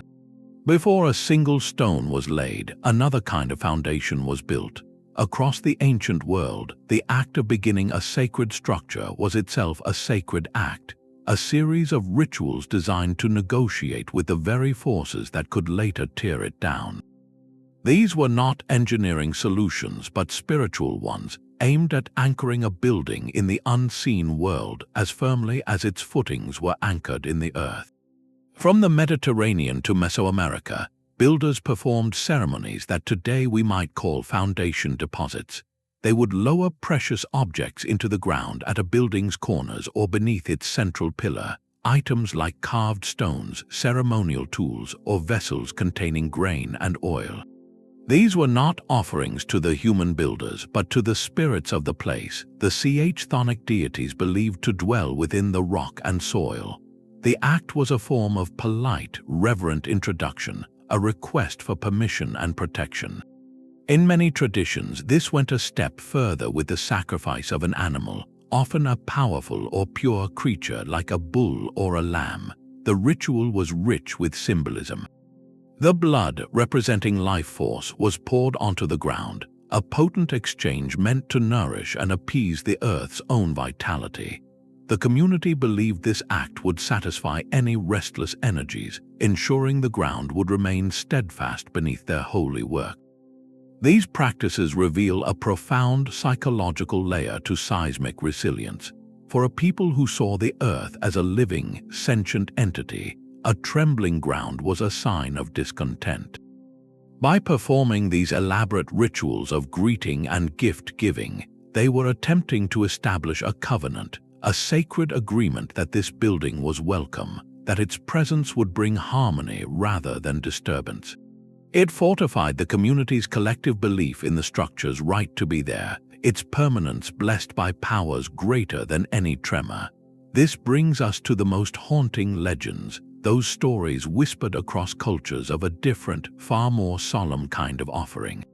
Before a single stone was laid, another kind of foundation was built. Across the ancient world, the act of beginning a sacred structure was itself a sacred act, a series of rituals designed to negotiate with the very forces that could later tear it down. These were not engineering solutions but spiritual ones, aimed at anchoring a building in the unseen world as firmly as its footings were anchored in the earth. From the Mediterranean to Mesoamerica, builders performed ceremonies that today we might call foundation deposits. They would lower precious objects into the ground at a building's corners or beneath its central pillar, items like carved stones, ceremonial tools, or vessels containing grain and oil. These were not offerings to the human builders, but to the spirits of the place, the tectonic deities believed to dwell within the rock and soil. The act was a form of polite, reverent introduction, a request for permission and protection. In many traditions, this went a step further with the sacrifice of an animal, often a powerful or pure creature like a bull or a lamb. The ritual was rich with symbolism. The blood, representing life force, was poured onto the ground, a potent exchange meant to nourish and appease the earth's own vitality. The community believed this act would satisfy any restless energies, ensuring the ground would remain steadfast beneath their holy work. These practices reveal a profound psychological layer to seismic resilience. For a people who saw the earth as a living, sentient entity, a trembling ground was a sign of discontent. By performing these elaborate rituals of greeting and gift-giving, they were attempting to establish a covenant, a sacred agreement that this building was welcome, that its presence would bring harmony rather than disturbance. It fortified the community's collective belief in the structure's right to be there, its permanence blessed by powers greater than any tremor. This brings us to the most haunting legends, those stories whispered across cultures of a different, far more solemn kind of offering.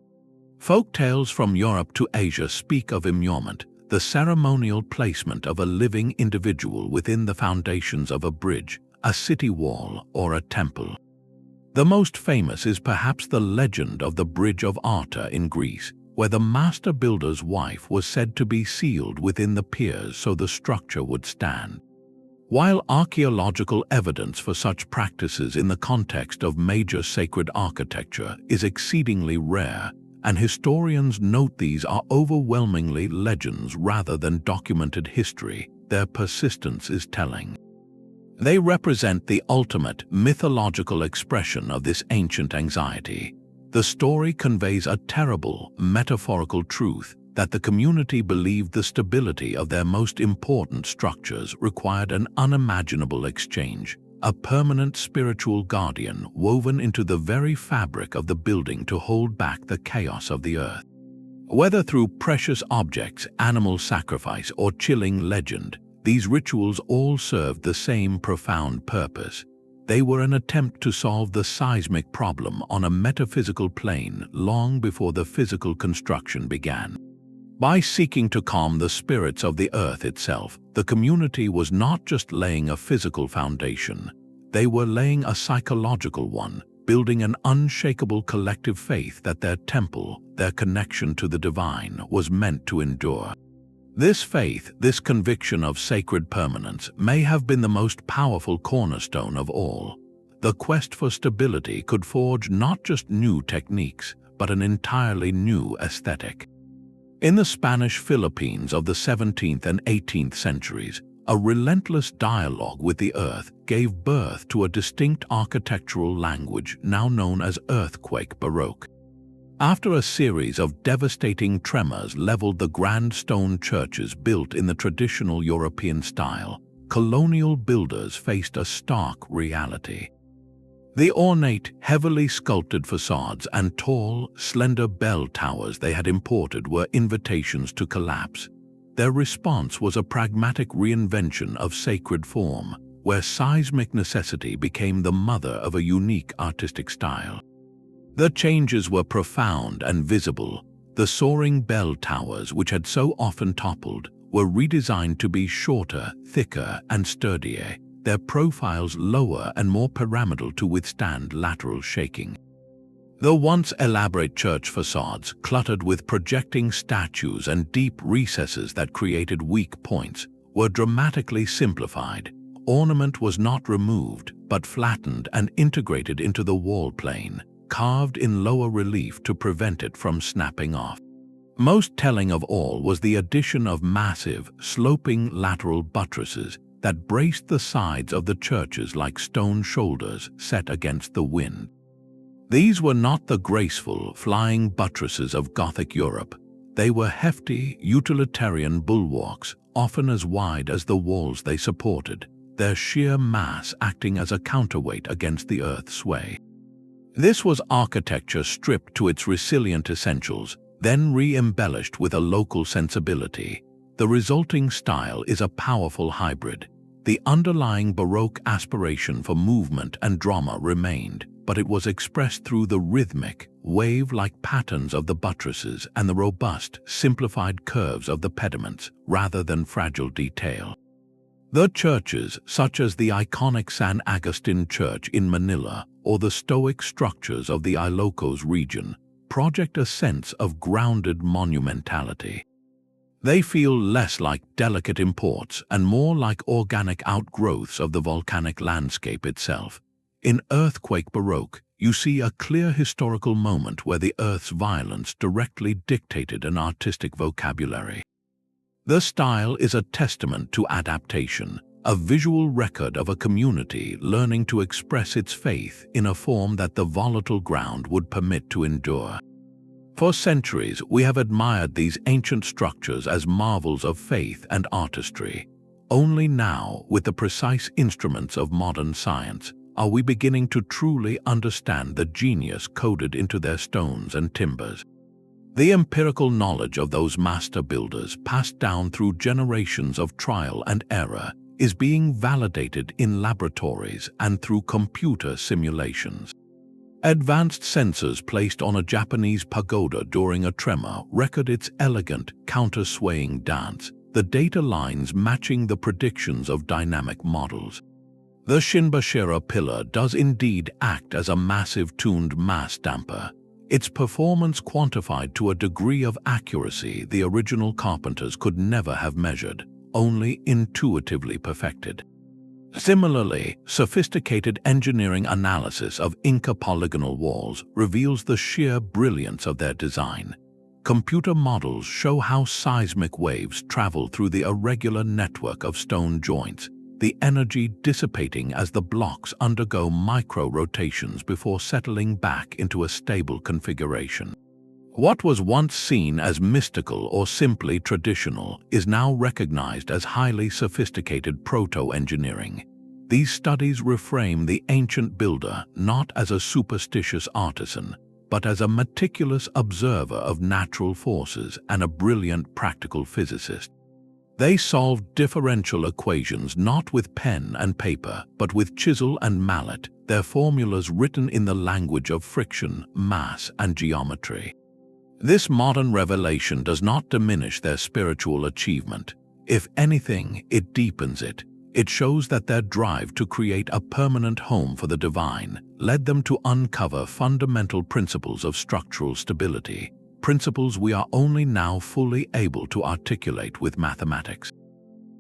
Folk tales from Europe to Asia speak of immurement, the ceremonial placement of a living individual within the foundations of a bridge, a city wall, or a temple. The most famous is perhaps the legend of the Bridge of Arta in Greece, where the master builder's wife was said to be sealed within the piers so the structure would stand. While archaeological evidence for such practices in the context of major sacred architecture is exceedingly rare, and historians note these are overwhelmingly legends rather than documented history, their persistence is telling. They represent the ultimate mythological expression of this ancient anxiety. The story conveys a terrible, metaphorical truth that the community believed the stability of their most important structures required an unimaginable exchange, a permanent spiritual guardian woven into the very fabric of the building to hold back the chaos of the earth. Whether through precious objects, animal sacrifice, or chilling legend, these rituals all served the same profound purpose. They were an attempt to solve the seismic problem on a metaphysical plane long before the physical construction began. By seeking to calm the spirits of the earth itself, the community was not just laying a physical foundation, they were laying a psychological one, building an unshakable collective faith that their temple, their connection to the divine, was meant to endure. This faith, this conviction of sacred permanence, may have been the most powerful cornerstone of all. The quest for stability could forge not just new techniques, but an entirely new aesthetic. In the Spanish Philippines of the 17th and 18th centuries, a relentless dialogue with the earth gave birth to a distinct architectural language now known as Earthquake Baroque. After a series of devastating tremors leveled the grand stone churches built in the traditional European style, colonial builders faced a stark reality. The ornate, heavily sculpted facades and tall, slender bell towers they had imported were invitations to collapse. Their response was a pragmatic reinvention of sacred form, where seismic necessity became the mother of a unique artistic style. The changes were profound and visible. The soaring bell towers, which had so often toppled, were redesigned to be shorter, thicker, and sturdier, their profiles lower and more pyramidal to withstand lateral shaking. The once elaborate church facades, cluttered with projecting statues and deep recesses that created weak points, were dramatically simplified. Ornament was not removed, but flattened and integrated into the wall plane, carved in lower relief to prevent it from snapping off. Most telling of all was the addition of massive, sloping lateral buttresses that braced the sides of the churches like stone shoulders set against the wind. These were not the graceful, flying buttresses of Gothic Europe. They were hefty, utilitarian bulwarks, often as wide as the walls they supported, their sheer mass acting as a counterweight against the earth's sway. This was architecture stripped to its resilient essentials, then re-embellished with a local sensibility. The resulting style is a powerful hybrid. The underlying Baroque aspiration for movement and drama remained, but it was expressed through the rhythmic, wave-like patterns of the buttresses and the robust, simplified curves of the pediments rather than fragile detail. The churches, such as the iconic San Agustin Church in Manila or the Stoic structures of the Ilocos region, project a sense of grounded monumentality. They feel less like delicate imports and more like organic outgrowths of the volcanic landscape itself. In Earthquake Baroque, you see a clear historical moment where the Earth's violence directly dictated an artistic vocabulary. The style is a testament to adaptation, a visual record of a community learning to express its faith in a form that the volatile ground would permit to endure. For centuries, we have admired these ancient structures as marvels of faith and artistry. Only now, with the precise instruments of modern science, are we beginning to truly understand the genius coded into their stones and timbers. The empirical knowledge of those master builders, passed down through generations of trial and error, is being validated in laboratories and through computer simulations. Advanced sensors placed on a Japanese pagoda during a tremor record its elegant, counter-swaying dance, the data lines matching the predictions of dynamic models. The shinbashira pillar does indeed act as a massive tuned mass damper, its performance quantified to a degree of accuracy the original carpenters could never have measured, only intuitively perfected. Similarly, sophisticated engineering analysis of Inca polygonal walls reveals the sheer brilliance of their design. Computer models show how seismic waves travel through the irregular network of stone joints, the energy dissipating as the blocks undergo micro-rotations before settling back into a stable configuration. What was once seen as mystical or simply traditional is now recognized as highly sophisticated proto-engineering. These studies reframe the ancient builder not as a superstitious artisan, but as a meticulous observer of natural forces and a brilliant practical physicist. They solved differential equations not with pen and paper, but with chisel and mallet, their formulas written in the language of friction, mass, and geometry. This modern revelation does not diminish their spiritual achievement. If anything, it deepens it. It shows that their drive to create a permanent home for the divine led them to uncover fundamental principles of structural stability, principles we are only now fully able to articulate with mathematics.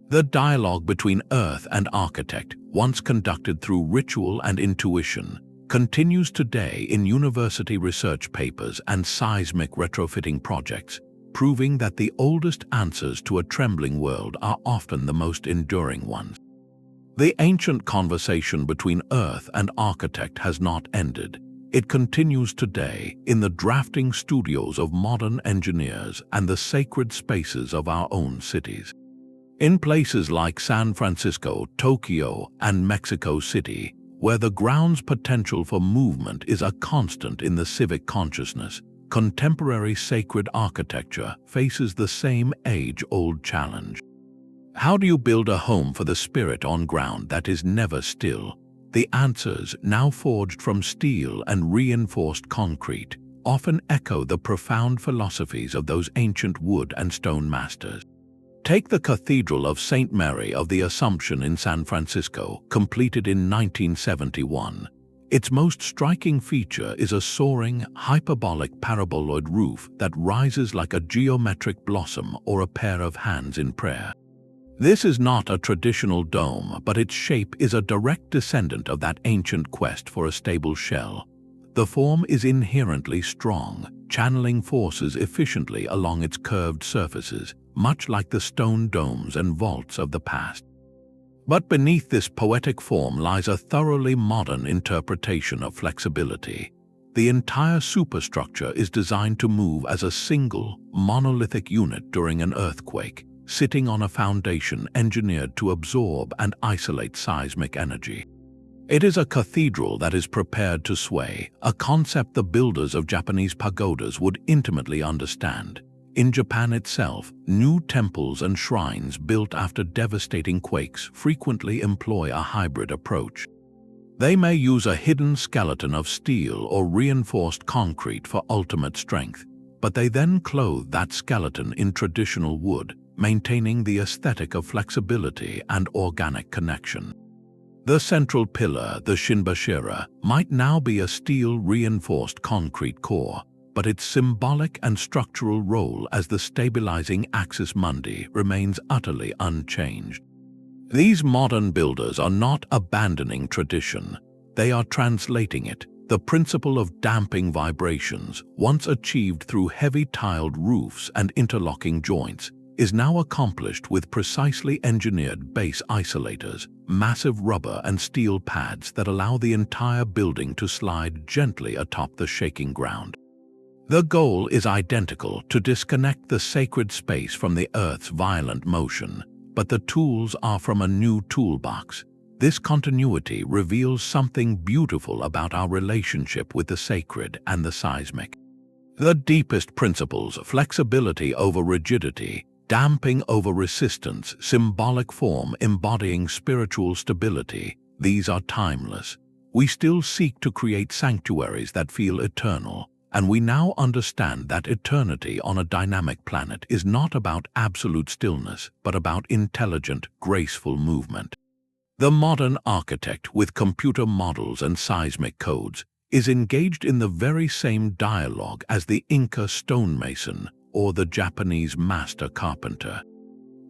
The dialogue between earth and architect, once conducted through ritual and intuition, continues today in university research papers and seismic retrofitting projects, proving that the oldest answers to a trembling world are often the most enduring ones. The ancient conversation between earth and architect has not ended. It continues today in the drafting studios of modern engineers and the sacred spaces of our own cities. In places like San Francisco, Tokyo, and Mexico City, where the ground's potential for movement is a constant in the civic consciousness, contemporary sacred architecture faces the same age-old challenge. How do you build a home for the spirit on ground that is never still? The answers, now forged from steel and reinforced concrete, often echo the profound philosophies of those ancient wood and stone masters. Take the Cathedral of St. Mary of the Assumption in San Francisco, completed in 1971. Its most striking feature is a soaring, hyperbolic paraboloid roof that rises like a geometric blossom or a pair of hands in prayer. This is not a traditional dome, but its shape is a direct descendant of that ancient quest for a stable shell. The form is inherently strong, channeling forces efficiently along its curved surfaces, much like the stone domes and vaults of the past. But beneath this poetic form lies a thoroughly modern interpretation of flexibility. The entire superstructure is designed to move as a single, monolithic unit during an earthquake, sitting on a foundation engineered to absorb and isolate seismic energy. It is a cathedral that is prepared to sway, a concept the builders of Japanese pagodas would intimately understand. In Japan itself, new temples and shrines built after devastating quakes frequently employ a hybrid approach. They may use a hidden skeleton of steel or reinforced concrete for ultimate strength, but they then clothe that skeleton in traditional wood, maintaining the aesthetic of flexibility and organic connection. The central pillar, the shinbashira, might now be a steel-reinforced concrete core, but its symbolic and structural role as the stabilizing axis mundi remains utterly unchanged. These modern builders are not abandoning tradition, they are translating it. The principle of damping vibrations, once achieved through heavy tiled roofs and interlocking joints, is now accomplished with precisely engineered base isolators, massive rubber and steel pads that allow the entire building to slide gently atop the shaking ground. The goal is identical: to disconnect the sacred space from the Earth's violent motion, but the tools are from a new toolbox. This continuity reveals something beautiful about our relationship with the sacred and the seismic. The deepest principles, flexibility over rigidity, damping over resistance, symbolic form embodying spiritual stability, these are timeless. We still seek to create sanctuaries that feel eternal, and we now understand that eternity on a dynamic planet is not about absolute stillness, but about intelligent, graceful movement. The modern architect, with computer models and seismic codes, is engaged in the very same dialogue as the Inca stonemason or the Japanese master carpenter.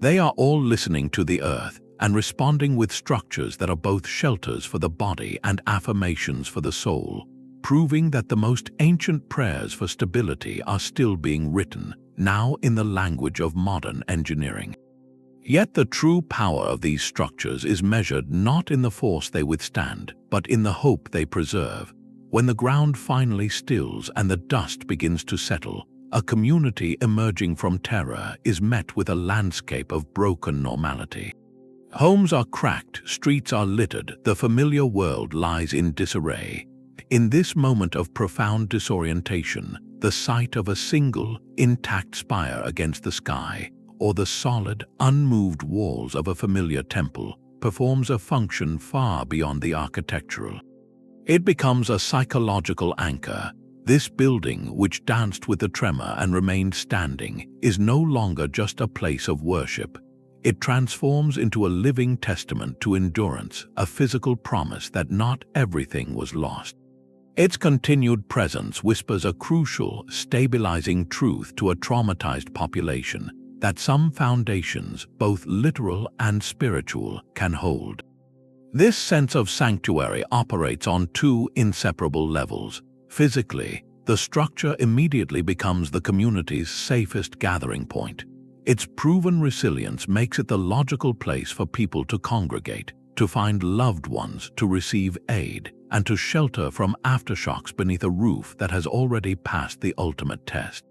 They are all listening to the earth and responding with structures that are both shelters for the body and affirmations for the soul, proving that the most ancient prayers for stability are still being written, now in the language of modern engineering. Yet the true power of these structures is measured not in the force they withstand, but in the hope they preserve. When the ground finally stills and the dust begins to settle, a community emerging from terror is met with a landscape of broken normality. Homes are cracked, streets are littered, the familiar world lies in disarray. In this moment of profound disorientation, the sight of a single, intact spire against the sky, or the solid, unmoved walls of a familiar temple, performs a function far beyond the architectural. It becomes a psychological anchor. This building, which danced with the tremor and remained standing, is no longer just a place of worship. It transforms into a living testament to endurance, a physical promise that not everything was lost. Its continued presence whispers a crucial, stabilizing truth to a traumatized population: that some foundations, both literal and spiritual, can hold. This sense of sanctuary operates on two inseparable levels. Physically, the structure immediately becomes the community's safest gathering point. Its proven resilience makes it the logical place for people to congregate, to find loved ones, to receive aid, and to shelter from aftershocks beneath a roof that has already passed the ultimate test.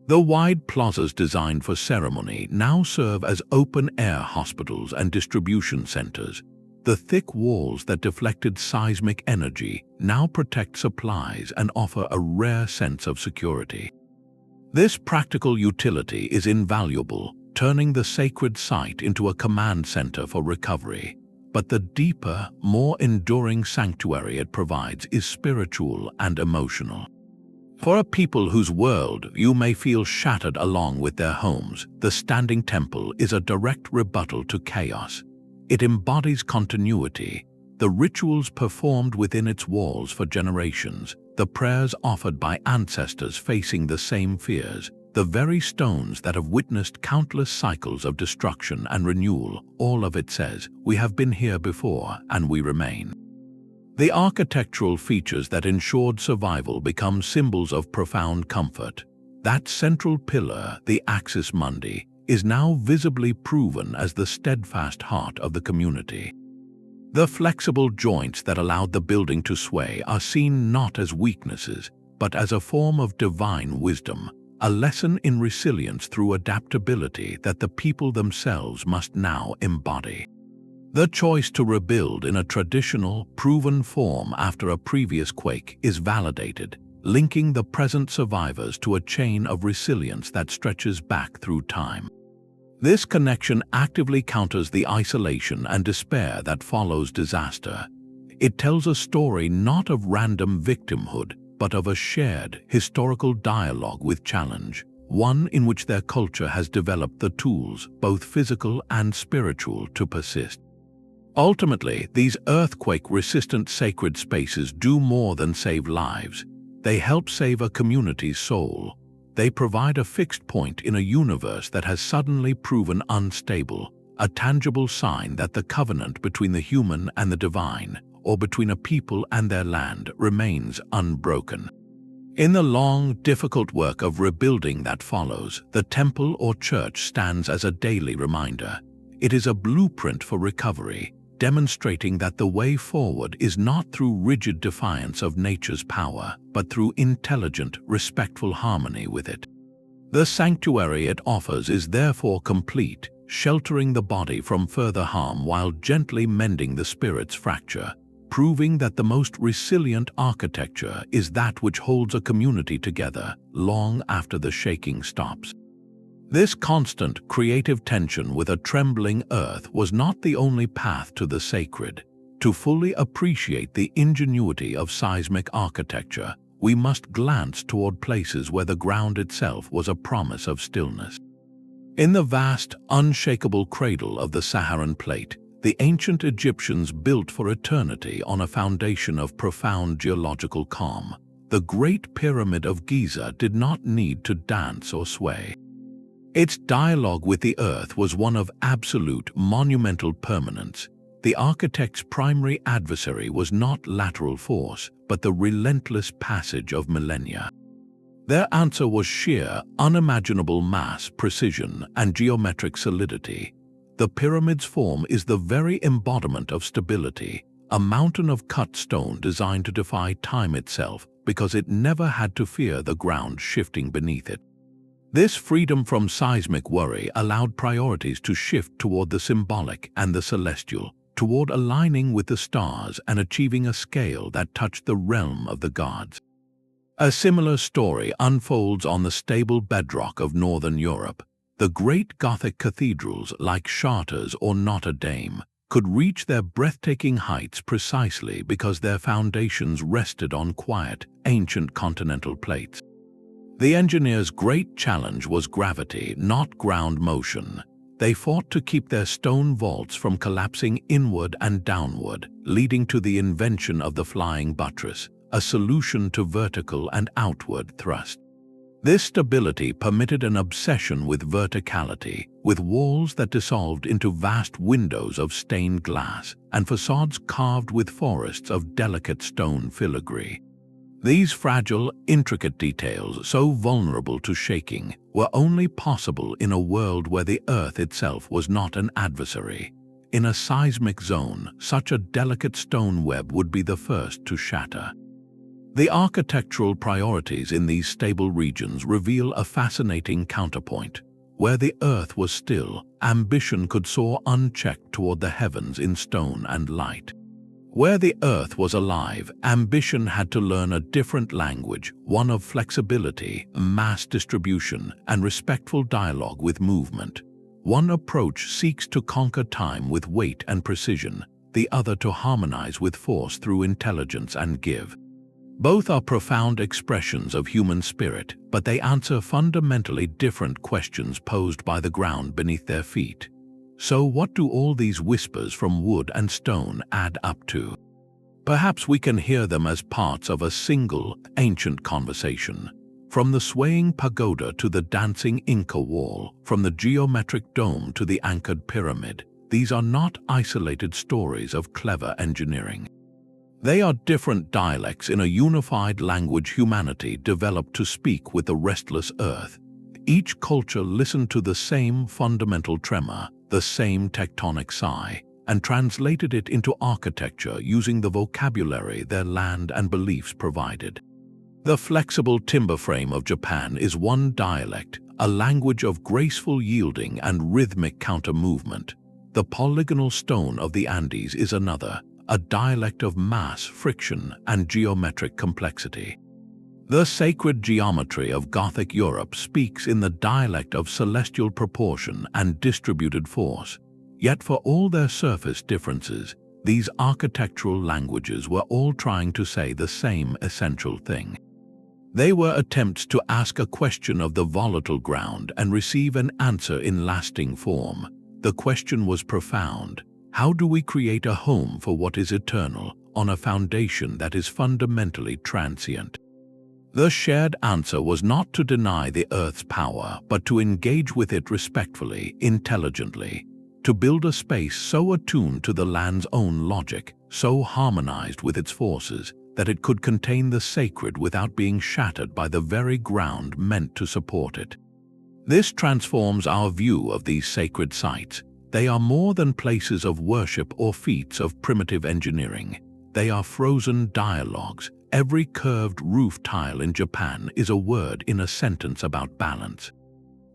The wide plazas designed for ceremony now serve as open-air hospitals and distribution centers. The thick walls that deflected seismic energy now protect supplies and offer a rare sense of security. This practical utility is invaluable, turning the sacred site into a command center for recovery. But the deeper, more enduring sanctuary it provides is spiritual and emotional. For a people whose world you may feel shattered along with their homes, the Standing Temple is a direct rebuttal to chaos. It embodies continuity, the rituals performed within its walls for generations, the prayers offered by ancestors facing the same fears, the very stones that have witnessed countless cycles of destruction and renewal. All of it says, we have been here before and we remain. The architectural features that ensured survival become symbols of profound comfort. That central pillar, the axis mundi, is now visibly proven as the steadfast heart of the community. The flexible joints that allowed the building to sway are seen not as weaknesses, but as a form of divine wisdom, a lesson in resilience through adaptability that the people themselves must now embody. The choice to rebuild in a traditional, proven form after a previous quake is validated, linking the present survivors to a chain of resilience that stretches back through time. This connection actively counters the isolation and despair that follows disaster. It tells a story not of random victimhood, but of a shared historical dialogue with challenge, one in which their culture has developed the tools, both physical and spiritual, to persist. Ultimately, these earthquake-resistant sacred spaces do more than save lives. They help save a community's soul. They provide a fixed point in a universe that has suddenly proven unstable, a tangible sign that the covenant between the human and the divine, or between a people and their land, remains unbroken. In the long, difficult work of rebuilding that follows, the temple or church stands as a daily reminder. It is a blueprint for recovery, demonstrating that the way forward is not through rigid defiance of nature's power, but through intelligent, respectful harmony with it. The sanctuary it offers is therefore complete, sheltering the body from further harm while gently mending the spirit's fracture, proving that the most resilient architecture is that which holds a community together long after the shaking stops. This constant creative tension with a trembling earth was not the only path to the sacred. To fully appreciate the ingenuity of seismic architecture, we must glance toward places where the ground itself was a promise of stillness. In the vast, unshakable cradle of the Saharan plate, the ancient Egyptians built for eternity on a foundation of profound geological calm. The Great Pyramid of Giza did not need to dance or sway. Its dialogue with the earth was one of absolute, monumental permanence. The architect's primary adversary was not lateral force, but the relentless passage of millennia. Their answer was sheer, unimaginable mass, precision, and geometric solidity. The pyramid's form is the very embodiment of stability, a mountain of cut stone designed to defy time itself because it never had to fear the ground shifting beneath it. This freedom from seismic worry allowed priorities to shift toward the symbolic and the celestial, toward aligning with the stars and achieving a scale that touched the realm of the gods. A similar story unfolds on the stable bedrock of Northern Europe. The great Gothic cathedrals like Chartres or Notre Dame could reach their breathtaking heights precisely because their foundations rested on quiet, ancient continental plates. The engineers' great challenge was gravity, not ground motion. They fought to keep their stone vaults from collapsing inward and downward, leading to the invention of the flying buttress, a solution to vertical and outward thrust. This stability permitted an obsession with verticality, with walls that dissolved into vast windows of stained glass and facades carved with forests of delicate stone filigree. These fragile, intricate details, so vulnerable to shaking, were only possible in a world where the earth itself was not an adversary. In a seismic zone, such a delicate stone web would be the first to shatter. The architectural priorities in these stable regions reveal a fascinating counterpoint. Where the earth was still, ambition could soar unchecked toward the heavens in stone and light. Where the earth was alive, ambition had to learn a different language, one of flexibility, mass distribution, and respectful dialogue with movement. One approach seeks to conquer time with weight and precision, the other to harmonize with force through intelligence and give. Both are profound expressions of human spirit, but they answer fundamentally different questions posed by the ground beneath their feet. So what do all these whispers from wood and stone add up to? Perhaps we can hear them as parts of a single, ancient conversation. From the swaying pagoda to the dancing Inca wall, from the geometric dome to the anchored pyramid, these are not isolated stories of clever engineering. They are different dialects in a unified language humanity developed to speak with the restless earth. Each culture listened to the same fundamental tremor, the same tectonic sigh, and translated it into architecture using the vocabulary their land and beliefs provided. The flexible timber frame of Japan is one dialect, a language of graceful yielding and rhythmic counter-movement. The polygonal stone of the Andes is another, a dialect of mass, friction, and geometric complexity. The sacred geometry of Gothic Europe speaks in the dialect of celestial proportion and distributed force. Yet for all their surface differences, these architectural languages were all trying to say the same essential thing. They were attempts to ask a question of the volatile ground and receive an answer in lasting form. The question was profound. How do we create a home for what is eternal on a foundation that is fundamentally transient? The shared answer was not to deny the Earth's power, but to engage with it respectfully, intelligently, to build a space so attuned to the land's own logic, so harmonized with its forces, that it could contain the sacred without being shattered by the very ground meant to support it. This transforms our view of these sacred sites. They are more than places of worship or feats of primitive engineering. They are frozen dialogues. Every curved roof tile in Japan is a word in a sentence about balance.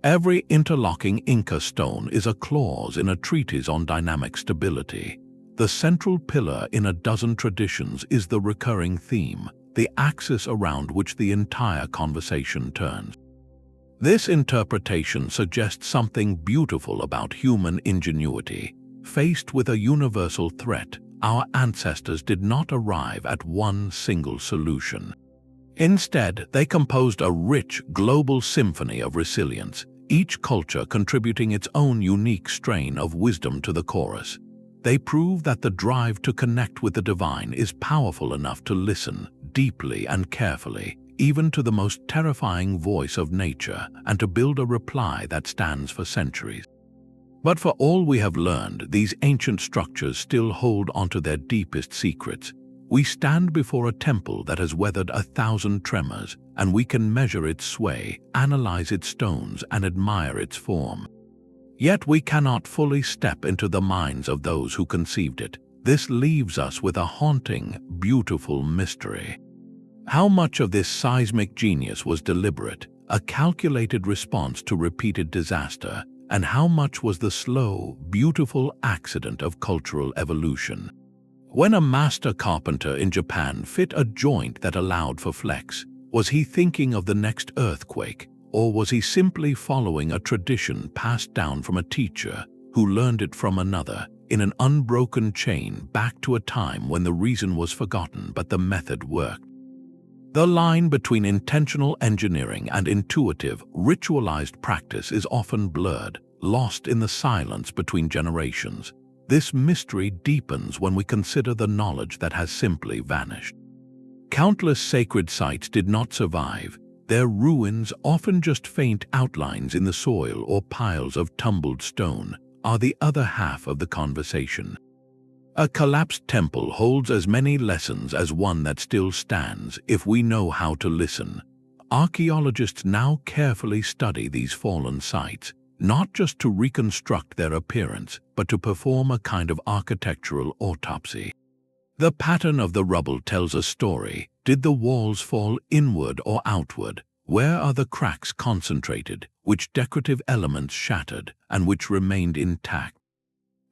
Every interlocking Inca stone is a clause in a treatise on dynamic stability. The central pillar in a dozen traditions is the recurring theme, the axis around which the entire conversation turns. This interpretation suggests something beautiful about human ingenuity. Faced with a universal threat, our ancestors did not arrive at one single solution. Instead, they composed a rich, global symphony of resilience, each culture contributing its own unique strain of wisdom to the chorus. They prove that the drive to connect with the divine is powerful enough to listen deeply and carefully, even to the most terrifying voice of nature, and to build a reply that stands for centuries. But for all we have learned, these ancient structures still hold onto their deepest secrets. We stand before a temple that has weathered 1,000 tremors, and we can measure its sway, analyze its stones, and admire its form. Yet we cannot fully step into the minds of those who conceived it. This leaves us with a haunting, beautiful mystery. How much of this seismic genius was deliberate, a calculated response to repeated disaster, and how much was the slow, beautiful accident of cultural evolution? When a master carpenter in Japan fit a joint that allowed for flex, was he thinking of the next earthquake? Or was he simply following a tradition passed down from a teacher who learned it from another, in an unbroken chain back to a time when the reason was forgotten but the method worked? The line between intentional engineering and intuitive, ritualized practice is often blurred, lost in the silence between generations. This mystery deepens when we consider the knowledge that has simply vanished. Countless sacred sites did not survive. Their ruins, often just faint outlines in the soil or piles of tumbled stone, are the other half of the conversation. A collapsed temple holds as many lessons as one that still stands if we know how to listen. Archaeologists now carefully study these fallen sites, not just to reconstruct their appearance, but to perform a kind of architectural autopsy. The pattern of the rubble tells a story. Did the walls fall inward or outward? Where are the cracks concentrated? Which decorative elements shattered and which remained intact?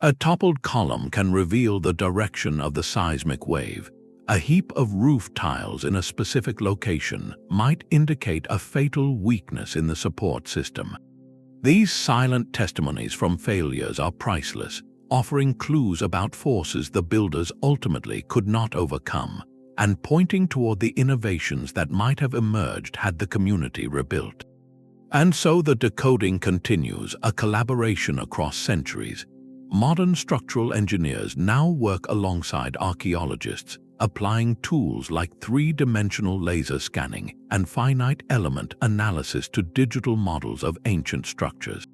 A toppled column can reveal the direction of the seismic wave. A heap of roof tiles in a specific location might indicate a fatal weakness in the support system. These silent testimonies from failures are priceless, offering clues about forces the builders ultimately could not overcome, and pointing toward the innovations that might have emerged had the community rebuilt. And so the decoding continues, a collaboration across centuries. Modern structural engineers now work alongside archaeologists, applying tools like three-dimensional laser scanning and finite element analysis to digital models of ancient structures.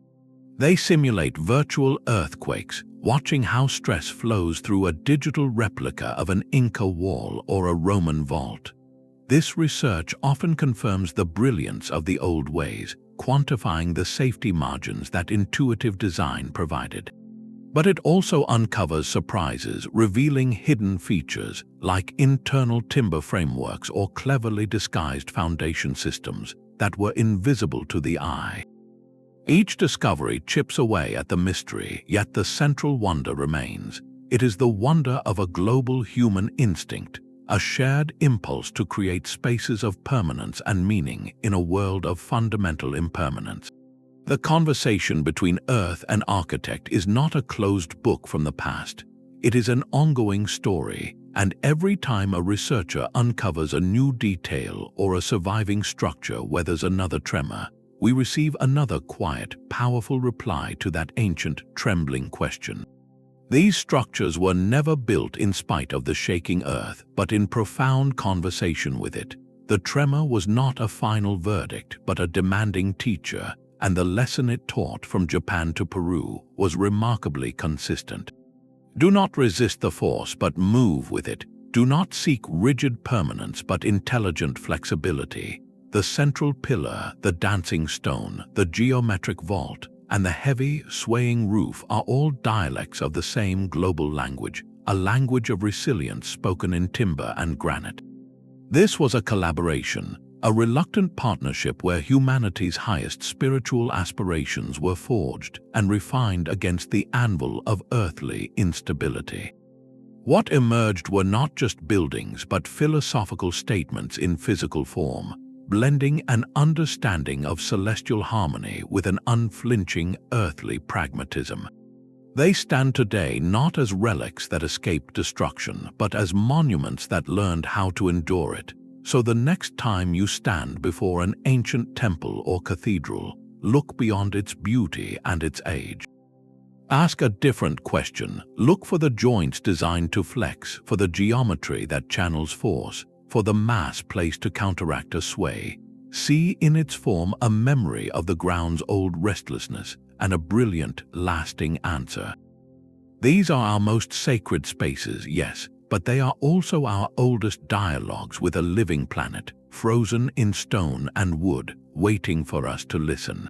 They simulate virtual earthquakes, watching how stress flows through a digital replica of an Inca wall or a Roman vault. This research often confirms the brilliance of the old ways, quantifying the safety margins that intuitive design provided. But it also uncovers surprises, revealing hidden features like internal timber frameworks or cleverly disguised foundation systems that were invisible to the eye. Each discovery chips away at the mystery, yet the central wonder remains. It is the wonder of a global human instinct, a shared impulse to create spaces of permanence and meaning in a world of fundamental impermanence. The conversation between earth and architect is not a closed book from the past. It is an ongoing story, and every time a researcher uncovers a new detail or a surviving structure weathers another tremor, we receive another quiet, powerful reply to that ancient, trembling question. These structures were never built in spite of the shaking earth, but in profound conversation with it. The tremor was not a final verdict, but a demanding teacher, and the lesson it taught from Japan to Peru was remarkably consistent. Do not resist the force, but move with it. Do not seek rigid permanence, but intelligent flexibility. The central pillar, the dancing stone, the geometric vault, and the heavy, swaying roof are all dialects of the same global language, a language of resilience spoken in timber and granite. This was a collaboration, a reluctant partnership where humanity's highest spiritual aspirations were forged and refined against the anvil of earthly instability. What emerged were not just buildings but philosophical statements in physical form, blending an understanding of celestial harmony with an unflinching earthly pragmatism. They stand today not as relics that escaped destruction, but as monuments that learned how to endure it. So the next time you stand before an ancient temple or cathedral, look beyond its beauty and its age. Ask a different question. Look for the joints designed to flex, for the geometry that channels force, for the mass placed to counteract a sway. See in its form a memory of the ground's old restlessness and a brilliant, lasting answer. These are our most sacred spaces, yes, but they are also our oldest dialogues with a living planet, frozen in stone and wood, waiting for us to listen.